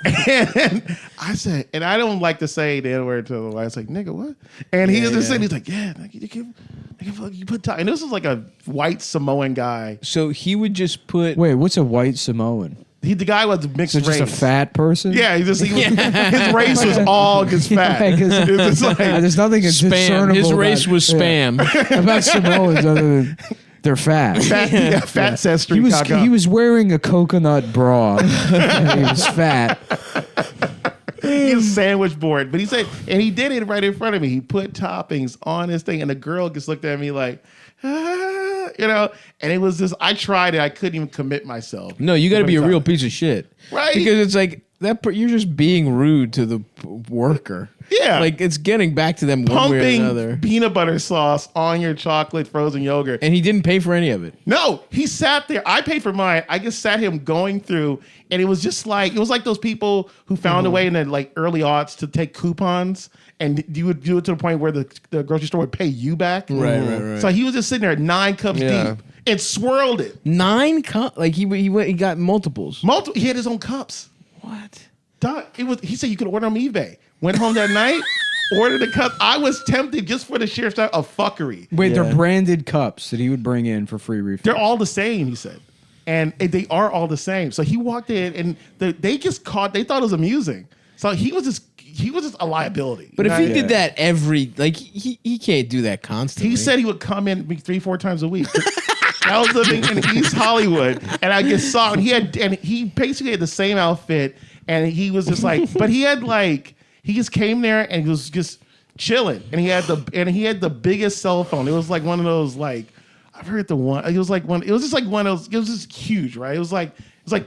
And I said, and I don't like to say the N-word to the wife. I was like, nigga, what? And he was just saying, he's like, yeah, nigga, you put top. And this was like a white Samoan guy. So he would just put. Wait, what's a white Samoan? The guy was mixed So race. just a fat person? Yeah, his race was all just fat. Yeah, 'cause- It was like, There's nothing Spam. discernible His about- race was spam. about Samoans other than they're fat. fat says street He was wearing a coconut bra. And he was fat. He was sandwich board, but he said, and he did it right in front of me. He put toppings on his thing, and the girl just looked at me like, and it was just, I tried it. I couldn't even commit myself. No, you got to be a real piece of shit, Right. Because it's like you're just being rude to the worker. Yeah. like it's getting back to them one way or Pumping another. peanut butter sauce on your chocolate frozen yogurt. And he didn't pay for any of it. No, he sat there. I paid for mine. I just sat him going through, and it was just like, it was like those people who found a way in the like early aughts to take coupons, and you would do it to the point where the grocery store would pay you back. Right. So he was just sitting there 9 cups Yeah. deep and swirled it. 9 cup, like he got multiples. He had his own cups. What? He said you could order on eBay. Went home that night, ordered a cup. I was tempted just for the sheer fact of fuckery. Wait, they're branded cups that he would bring in for free refill. They're all the same, he said. And they are all the same. So he walked in and they thought it was amusing. So he was just a liability. But You if know? he did that he can't do that constantly. He said he would come in 3-4 times a week. I was living in East Hollywood, and I just saw him. He basically had the same outfit, and he was just like, but he just came there and he was just chilling, and he had the biggest cell phone. It was like one of those like, I forget the one. It was just like one of those. It was just huge, right? It was like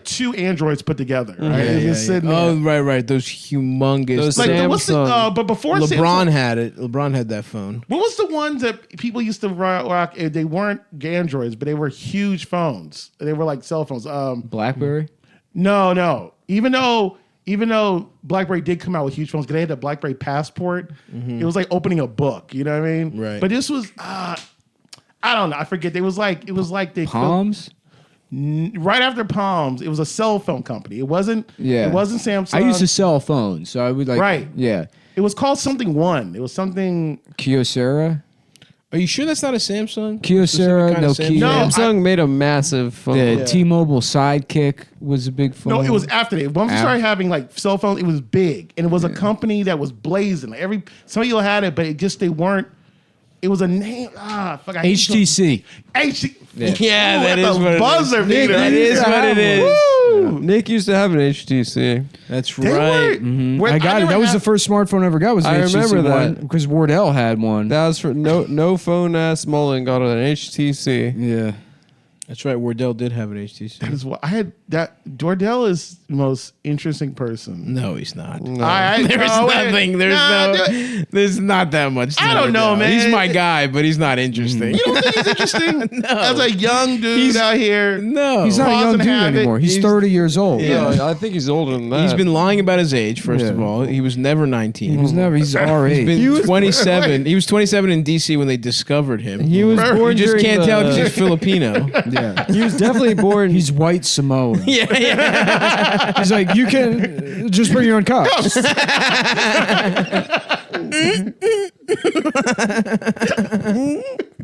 2 Androids put together, right? It was just sitting there. Oh, right. Those humongous. Those Like Samsung. what's the but before LeBron Samsung, had it. LeBron had that phone. what was the ones that people used to rock? They weren't Androids, but they were huge phones. They were like cell phones. BlackBerry? No. Even though BlackBerry did come out with huge phones, because they had the BlackBerry Passport. It was like opening a book. You know what I mean? Right. But this was, I don't know. I forget. It was like the Palms? right after Palms. It was a cell phone company. It wasn't. Yeah. It wasn't Samsung. I used a cell phone, so I would like. Right. Yeah. It was called something One. It was something. Kyocera? Are you sure that's not a Samsung? Kyocera, Specific kind of Nokia. No, Samsung made a massive phone. The T-Mobile Sidekick was a big phone. No, it was after that. Once we Ah. started having like cell phones, it was big, and it was a company that was blazing. Like some of you had it, but they weren't. It was a name. Fuck. I hate HTC. HTC. Yeah, Ooh, that at is the what it is. buzzer beater. That is what it is. Woo! Nick used to have an HTC. That's They right. were- where- I got it. never That was had- the first smartphone I ever got. Was an I HTC remember one, that. because Wardell had one. That was for no phone ass Mullen got an HTC. Yeah. That's right. Wardell did have an HTC. That is what I had. That Dordell is the most interesting person. No, he's not. There's There's nothing. There's not that much. to I don't know, Wardell. man. He's my guy, but he's not interesting. You don't think he's interesting? No. As a young dude He's- out here. No, He's not a Cause young and dude havoc. anymore. He's 30 years old. No, I think he's older than that. He's been lying about his age. First of Yeah. all, he was never 19. He's never. He's our age. He's been was- 27. He was 27 in DC when they discovered him. He was You born You just during can't tell because the- he's Filipino. Yeah. He was definitely born. He's white Samoan. yeah. He's like, you can just bring your own cups.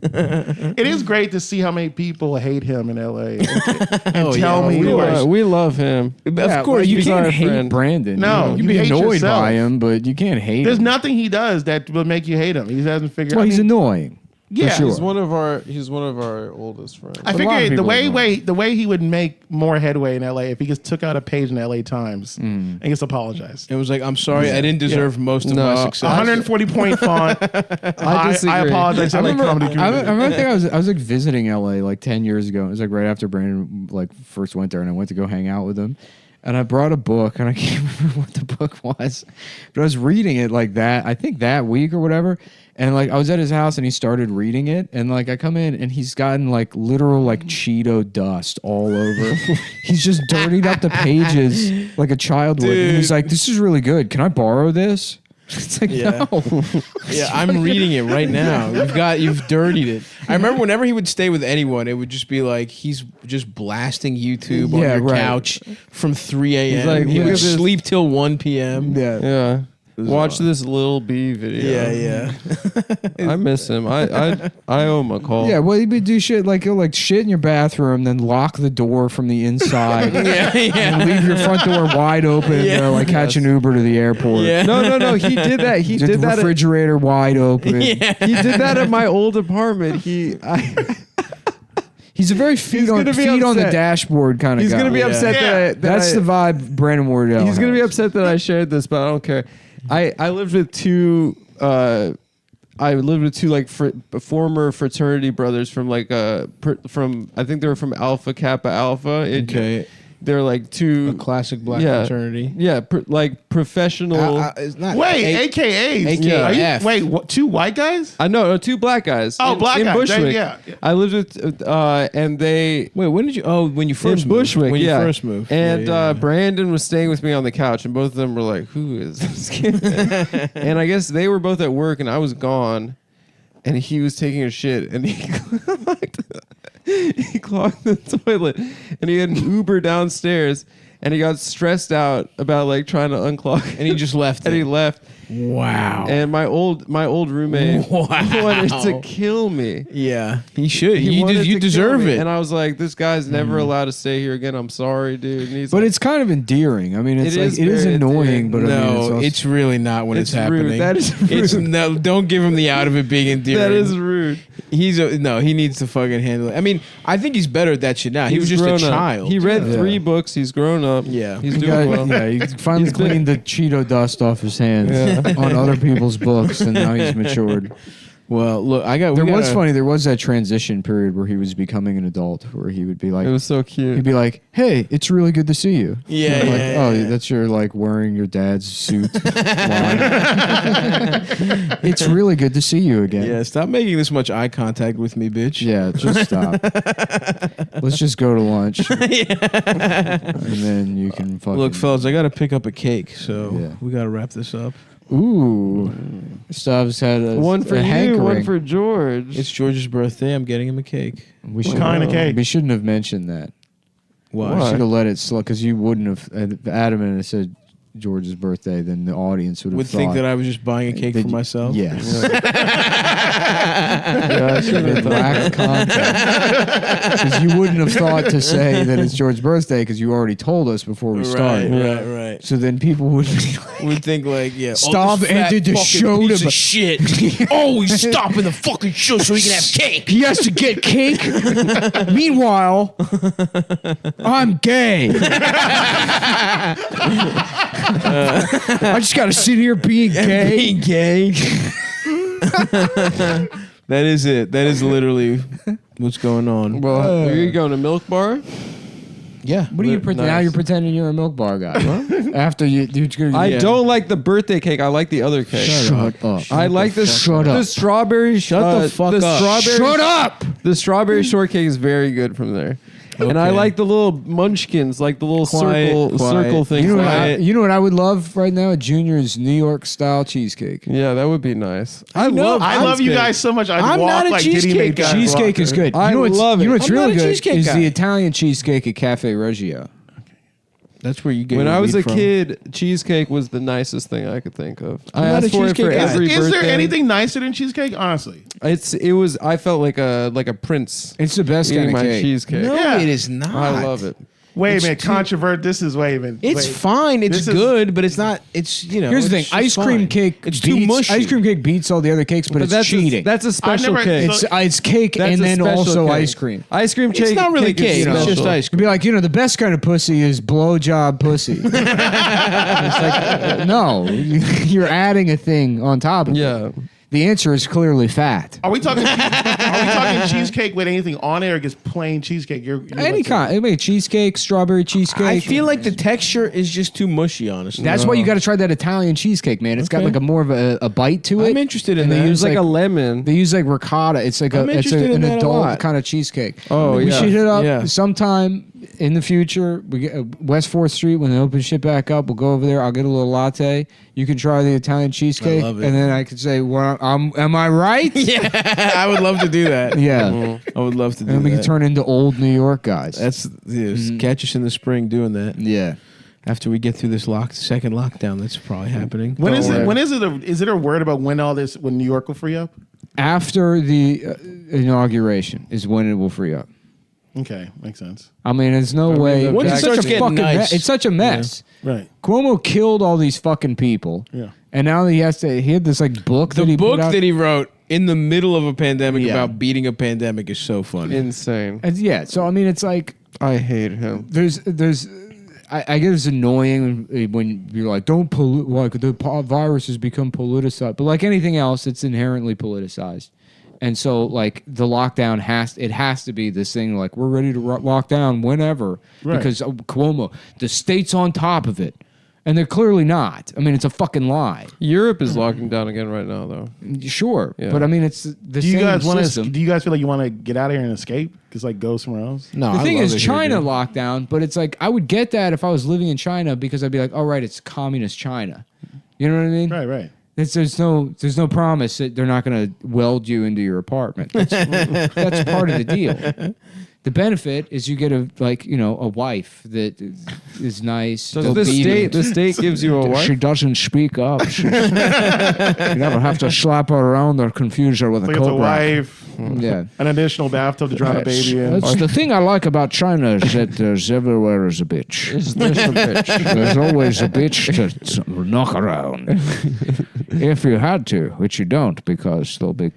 It is great to see how many people hate him in LA. And Oh, tell yeah. me why. we love him. Of course, you he's can't our hate friend. Brandon. No, you you be hate annoyed yourself. by him, but you can't hate There's him. nothing he does that will make you hate him. He hasn't figured Well, out. he's annoying. Yeah. for sure. He's one of our oldest friends. I lot of figured the people way he would make more headway in LA if he just took out a page in the LA Times and just apologized. It was like, I'm sorry, I didn't deserve most of No, my success. 140 point font. I disagree. apologize. I remember, comedy I guru. remember I was like visiting LA like 10 years ago. It was like right after Brandon like first went there, and I went to go hang out with him. And I brought a book, and I can't remember what the book was, but I was reading it like that. I think that week or whatever. And like I was at his house, and he started reading it, and like I come in, and he's gotten like literal like Cheeto dust all over. He's just dirtied up the pages like a child would. And he's like, "This is really good. Can I borrow this?" It's like, Yeah. no. Yeah, I'm reading it right now. You've dirtied it. I remember whenever he would stay with anyone, it would just be like he's just blasting YouTube on Yeah, your right. couch from 3 a.m. like, he look would at this- sleep till 1 p.m. Yeah. Yeah. Watch this Lil B video. Yeah. I miss him. I owe him a call. Yeah, well, you would do shit like you'll like shit in your bathroom, then lock the door from the inside, and leave your front door wide open, like catch an Uber to the airport. Yeah. No. He did that. He The did that. refrigerator wide open. He did that at my old apartment. He's a very feet on gonna be the upset. dashboard kind of He's guy. gonna be upset that That's the vibe Brandon Wardell. He's gonna be has. upset that I shared this, but I don't care. I lived with two. Like former fraternity brothers from from I think they were from Alpha Kappa Alpha. Okay. They're like two A classic black yeah, fraternity. Yeah, like professional. It's not Wait, AKAs. AKA. Are you- F. wait, what, 2 white guys? I know two black guys. Oh, black in guys. Bushwick. Yeah. I lived with and they Wait, when did you? Oh, when you first in moved. Bushwick. When yeah. you first moved. And Yeah. Brandon was staying with me on the couch, and both of them were like, "Who is this kid?" And I guess they were both at work, and I was gone, and he was taking a shit, and he clogged the toilet, and he had an Uber downstairs, and he got stressed out about like trying to unclog, And he just left and it. he left. Wow. And my old roommate Wow. wanted to kill me. Yeah, he should. wanted You to kill deserve me. it. And I was like, this guy's never allowed to stay here again. I'm sorry, dude. And he's But like, it's kind of endearing. I mean, it's It like is it is very annoying, endearing. but I mean, No, also- it's really not when it's, It's happening. rude. That is It's rude. no. Don't give him the out of it being endearing. that is rude. No. He needs to fucking handle it. I mean, I think he's better at that shit now. He was just a grown up. child. He read Yeah. 3 books. He's grown up. Yeah. He's he doing got- well. yeah, he finally He's been- cleaned the Cheeto dust off his hands on other people's books, and now he's matured. Well, look, There was funny. There was that transition period where he was becoming an adult, where he would be like, It was so cute. he'd be like, "Hey, it's really good to see you." Yeah, I'm like, yeah, oh, yeah. that's your like wearing your dad's suit. line. It's really good to see you again. Yeah, stop making this much eye contact with me, bitch. Yeah, just stop. Let's just go to lunch, and then you can fucking Look, fellas, I gotta pick up a cake, so Yeah. we gotta wrap this up. Ooh, Stav's had one for a you, hankering. one for George. It's George's birthday. I'm getting him a cake. We should kind of cake? We shouldn't have mentioned that. Why? We should have let it slip because you wouldn't have. If Adam had said George's birthday, then the audience would have Would think thought that I was just buying a cake that for you- myself. Yes. Yeah, I should have It done lacked context. Because you wouldn't have thought to say that it's George's birthday because you already told us before we started. Right. So then people would be like, Would think like, yeah. Stop this fat ended the fucking show piece to of shit. Always stopping the fucking show so he can have cake. he has to get cake. Meanwhile, I'm gay. I just got to sit here being gay. Being gay. That is it. That is literally what's going on. Well, are you going to Milk Bar? Yeah. What are you pretending? Now you're pretending you're a milk bar guy. After you're gonna I don't like the birthday cake. I like the other cake. Shut up. I like the Shut up. The strawberry. Shut the fuck the up. Strawberry, Shut up. The strawberry shortcake is very good from there. And I Okay. like the little munchkins, like the little Quiet. circle things. You know, like you know what I would love right now? Junior's New York style cheesecake. yeah, that would be nice. I know. love. I love you cheesecake. guys so much. I'd I'm walk not a like Diddy cheesecake made guys guy. Cheesecake is good. I you know what's, love it. You know what's I'm really not a good cheesecake is guy. the Italian cheesecake at Cafe Reggio. That's where you get When your I was weed a from. kid, cheesecake was the nicest thing I could think of. I not a asked for it for cheesecake guy. every Is birthday. there anything nicer than cheesecake? Honestly, It was. I felt like a prince It's the best eating kind of my cake. cheesecake. No, Yeah. it is not. I love it. wait It's a minute. too- Controvert. This is waving. It's Wait. fine. It's This is- good, but it's not. It's Here's the thing: it's ice just cream fine. cake. It's beats, too mushy. Ice cream cake beats all the other cakes, but it's that's cheating. that's a special never- cake. it's cake That's and a then special also cake. ice cream. Ice cream It's cake. not really cake is cake. It's special. just ice It'd be like, the best kind of pussy is blowjob pussy. It's like, no, you're adding a thing on top of it. Yeah. The answer is clearly fat. Are we talking? Are we talking cheesecake with anything on it, or just plain cheesecake? You're Any kind. I mean, cheesecake, strawberry cheesecake. I feel like the texture is just too mushy. Honestly, That's why you got to try that Italian cheesecake, man. It's got Okay. like a more of a bite to it. I'm interested in and that. They use It's like a lemon. They use like ricotta. It's like I'm interested in an that a adult lot. kind of cheesecake. Oh, we yeah. should hit up Yeah. sometime. in the future, we get West 4th Street, when they open shit back up, we'll go over there. I'll get a little latte. You can try the Italian cheesecake. love it. And then I could say, well, am I right? Yeah, I would love to do that. Yeah. I would love to do And we that. can turn into old New York guys. That's catch us in the spring doing that. Yeah. After we get through this second lockdown, that's probably happening. When is it? When is it? Is it a word about when when New York will free up? After the inauguration is when it will free up. Okay, makes sense. I mean, there's no way. once it It's starts such a getting fucking nice. it's such a mess. Right. Cuomo killed all these fucking people. Yeah. And now he had this like book The that he book put out. that he wrote in the middle of a pandemic Yeah. about beating a pandemic is so funny. Insane. And yeah, so I mean, it's like I hate him. I get it's annoying when you're like, don't pollute, like the virus has become politicized, but like anything else, it's inherently politicized. And so, like the lockdown has to be this thing. Like we're ready to lock down whenever because Cuomo, the state's on top of it, and they're clearly not. I mean, it's a fucking lie. Europe is locking down again right now, though. Sure, Yeah. but I mean, it's the Do you same guys want to? system. Do you guys feel like you want to get out of here and escape? Just like go somewhere else? No, The I thing love is, it here, China dude. lockdown, but it's like I would get that if I was living in China because I'd be like, all right, it's communist China. You know what I mean? Right. Right. There's no promise that they're not going to weld you into your apartment. That's part of the deal. The benefit is you get a wife that is nice. Does the state gives you a wife? She doesn't speak up. You never have to slap her around or confuse her with Like a it's a coat rack. wife. Yeah. An additional bathtub to drown a baby in. That's the thing I like about China is that there's everywhere is a bitch. There's always a bitch to knock around. If you had to, which you don't, because they'll be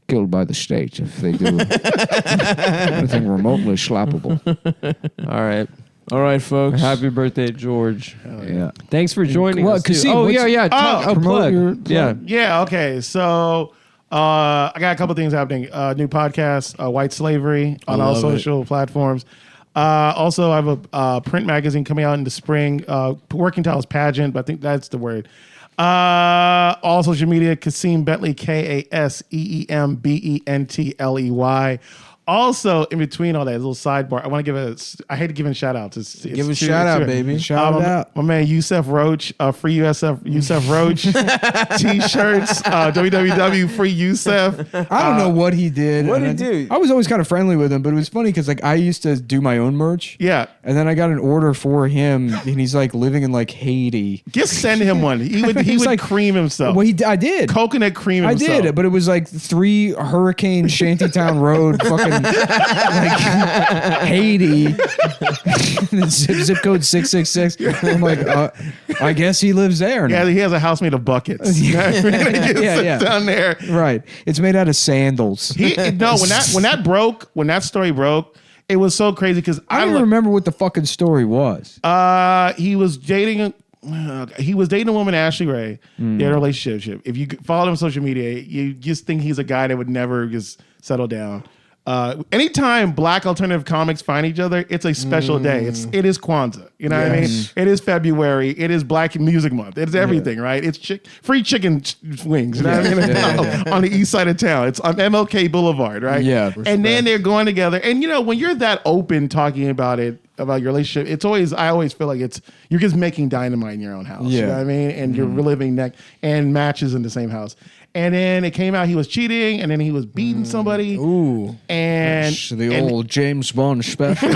killed by the state if they do anything remotely slappable. All right, folks. Happy birthday, George. Yeah. Thanks for joining Well, us. too. Kasim, Oh what's- yeah, yeah. promote Plug. your- Yeah. Yeah. Okay. So I got a couple things happening. New podcast, White Slavery, on all love social platforms. Also, I have a print magazine coming out in the spring. Working Titles Pageant, but I think that's the word. All social media, Kasim Bentley, KASEEMBENTLEY. Also, in between all that, a little sidebar. I hate to give in shout outs. Give a shout out, baby. Shout it out. My man Yusef Roach, free Yusef Roach t-shirts, www free Yusef. I don't know what he did. What and did he do? I was always kind of friendly with him, but it was funny because like I used to do my own merch. Yeah. And then I got an order for him, and he's like living in like Haiti. Just send him one. He would was like- cream himself. Well, I did. Coconut cream I himself. did, but it was like 3 Hurricane Shantytown Road, fucking like Haiti. zip code 666. I'm like, I guess he lives there now. Yeah, he has a house made of buckets. Yeah. Down there. Right. It's made out of sandals. When that story broke, it was so crazy because I don't even remember what the fucking story was. he was dating a woman, Ashley Ray. They had a relationship. If you follow him on social media, you just think he's a guy that would never just settle down. Anytime Black alternative comics find each other, it's a special day. It is Kwanzaa. You know what I mean? It is February. It is Black Music Month. It's everything, right? It's free chicken wings. You know what I mean? On the east side of town. It's on MLK Boulevard, right? Yeah. And then they're going together. And when you're that open talking about it, about your relationship, I always feel like you're just making dynamite in your own house. You know what I mean? And you're reliving and matches in the same house. And then it came out he was cheating, and then he was beating somebody. Ooh. And old James Bond special.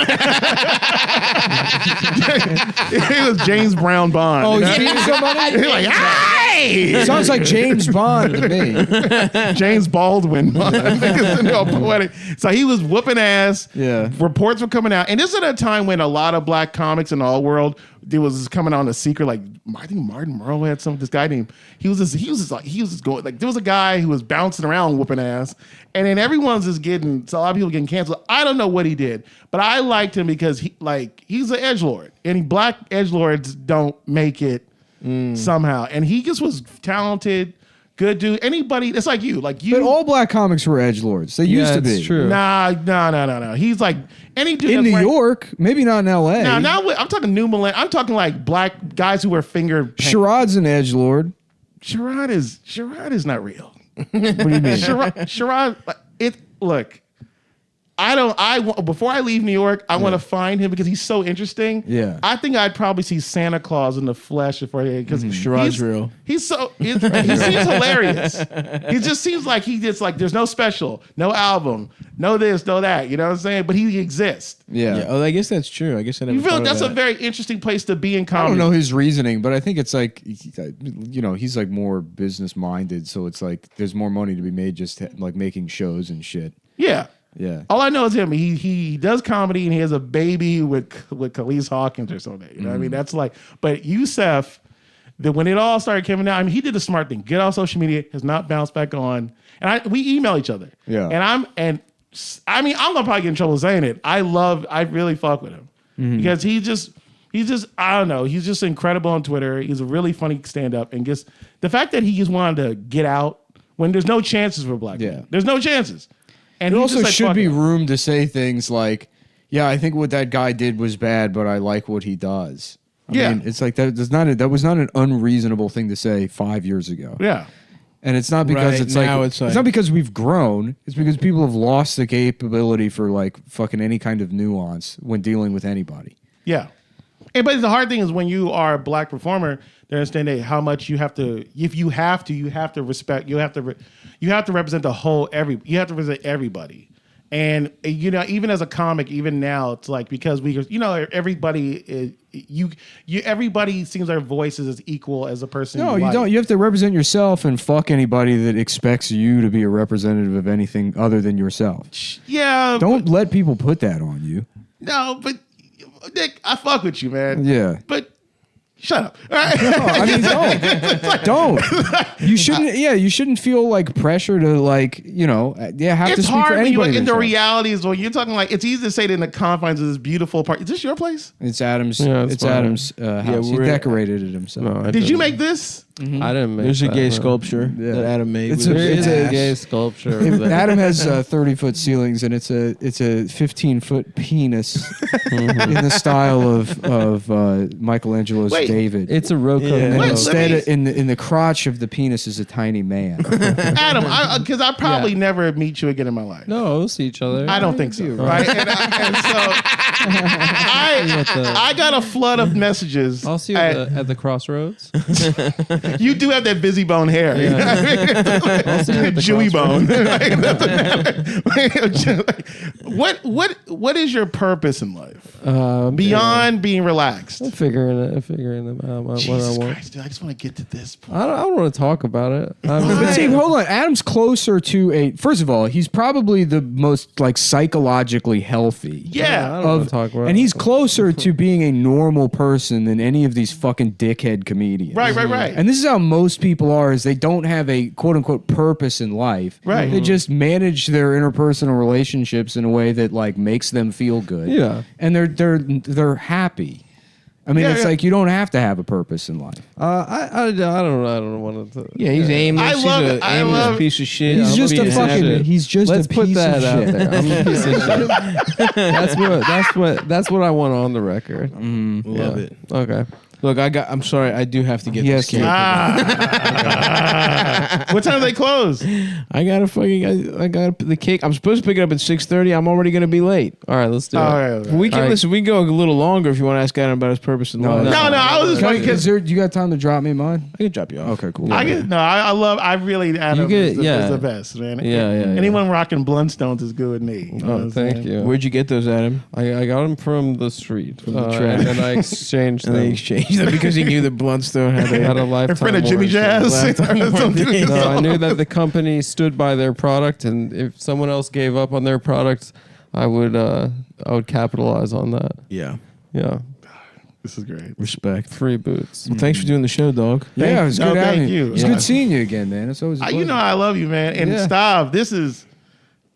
it was James Brown Bond. Oh, you he's know? beating somebody? He's like, hey! Sounds like James Bond to me. James Baldwin. Poetic. So he was whooping ass. Yeah. Reports were coming out. And this is at a time when a lot of Black comics in the whole world, there was coming on a secret, like I think Martin Merle had this guy named, there was a guy who was bouncing around whooping ass. And then everyone's just so a lot of people getting canceled. I don't know what he did, but I liked him because he's an edgelord. And Black edgelords don't make it somehow. And he just was talented, good dude. Anybody, it's like you. But all Black comics were edgelords. They used to be. It's true. No. He's like any dude In that's New York, maybe not in L.A. Now I'm talking new millennial. I'm talking like Black guys who wear finger paint. Sharad's an edgelord. Sherrod is not real. What do you mean? Sherrod, look. Before I leave New York, I want to find him because he's so interesting. Yeah. I think I'd probably see Santa Claus in the flesh because Shiraz real. he seems hilarious. He just seems like there's no special, no album, no this, no that. You know what I'm saying? But he exists. Yeah. Yeah. Oh, I guess that's true. I guess I never You feel thought of that's a that. very interesting place to be in I comedy. don't know his reasoning, but I think it's like, he's like more business minded. So it's like there's more money to be made just like making shows and shit. Yeah. Yeah. All I know is him. He does comedy and he has a baby with Khalees Hawkins or something. You know what I mean? That's like, but Youssef, when it all started coming out, I mean, he did the smart thing. Get off social media, has not bounced back on. And we email each other. Yeah. I'm gonna probably get in trouble saying it. I really fuck with him because he's just I don't know. He's just incredible on Twitter. He's a really funny stand up and just the fact that he just wanted to get out when there's no chances for black men. There's no chances. And There he's also just like, should fuck be it. room to say things like, yeah, I think what that guy did was bad, but I like what he does. I mean, it's like that was not an unreasonable thing to say 5 years ago. Yeah. And it's not because Right, it's like now it's it's not because we've grown. It's because people have lost the capability for like fucking any kind of nuance when dealing with anybody. Yeah. But the hard thing is when you are a black performer, they understand that how much you have to. If you have to respect. You have to represent the whole. You have to represent everybody. And even as a comic, even now, it's like because everybody everybody seems their voice is as equal as a person. No, in you life. don't. You have to represent yourself and fuck anybody that expects you to be a representative of anything other than yourself. Yeah. Don't let people put that on you. No, but Nick, I fuck with you, man. Yeah. But shut up. All right. No, I mean, don't. You shouldn't. Yeah, you shouldn't feel like pressure to have to It's speak hard for when anybody. in the themselves. reality is when you're talking like it's easy to say that in the confines of this beautiful part. Is this your place? It's Adam's. Yeah, it's it's fine. Adam's house. He we're- decorated it himself. No, I Did you didn't. make this? I didn't make There's a that, gay no. sculpture that Adam made. It's with a- There his is a ass. gay sculpture. Adam has 30-foot ceilings, and it's a 15-foot penis in the style of Michelangelo's Wait, David. It's a Rococo. and Wait, let instead, me- in the crotch of the penis is a tiny man. Adam, because I probably never meet you again in my life. No, we'll see each other. I don't think so. Right? And so I got a flood of messages. I'll see you at the crossroads. You do have that busy bone hair. I'll see you at the Jewy bone. crossroads. What is your purpose in life Beyond beyond being relaxed? figuring them out. What I Jesus want. Christ, dude, I just want to get to this point. I don't want to talk about it. But see, hold on. Adam's closer to first of all, he's probably the most like psychologically healthy. Yeah. I don't want to talk about it. And he's closer to being a normal person than any of these fucking dickhead comedians. Right. And this is how most people are: is they don't have a quote unquote purpose in life. Right. They just manage their interpersonal relationships in a way that like makes them feel good. Yeah. And they're happy. I mean, Yeah, it's yeah. like you don't have to have a purpose in life. I don't want to. Yeah, he's aimless. I love he's it. an I aimless love- piece of shit. He's I'm just a a piece of fucking. shit. He's just Let's a put piece that of out shit. there. I'm a piece of shit. That's what I want on the record. Love it. Okay. Look, I'm sorry. I do have to get Yes, this cake. What time do they close? I got the cake. I'm supposed to pick it up at 6:30. I'm already going to be late. All right. Let's do it. All right. We can All right. listen. We can go a little longer if you want to ask Adam about his purpose in life. No, I was just Can I- funny because you got time to drop me mine? I can drop you off. Okay, cool. I really Adam You get- is, the, yeah. is the best, man. Yeah. Anyone rocking Blundstones is good with me. You know what Oh, I'm thank saying? you. Where'd you get those, Adam? I got them from the street. From the trash. And then I exchanged And they them. exchanged them because he knew that Blundstone had Had a a lifetime In front of Jimmy warranty. Jazz. No, I knew that the company stood by their product, and if someone else gave up on their product, I would capitalize on that. Yeah. Yeah, This is great. Respect. free boots. Well, thanks for doing the show, dog. Yeah, it was good thank having you. It's Yeah. good seeing you again, man. It's always a You pleasure. know I love you, man. And Yeah. Stav,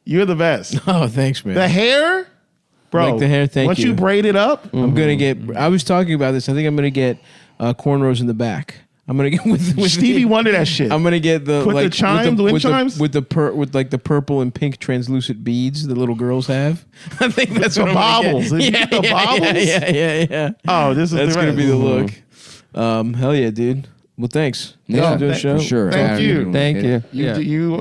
you're the best. Oh, thanks, man. The hair, bro. Like the hair, thank once you. you braid it up, I'm gonna get. I was talking about this. I think I'm gonna get cornrows in the back. I'm gonna get with Stevie Wonder that shit. I'm gonna get the Put the like chimes, with the wind with chimes? with the purple and pink translucent beads that little girls have. I think that's the what I'm gonna bobbles. get. If you Yeah, get the yeah, bobbles? yeah. Oh, this is That's the gonna be the best. look. Hell yeah, dude. Well, thanks. Thanks Yeah, for doing the show. for sure. Thank Adam, you. Thank you. You, Yeah. you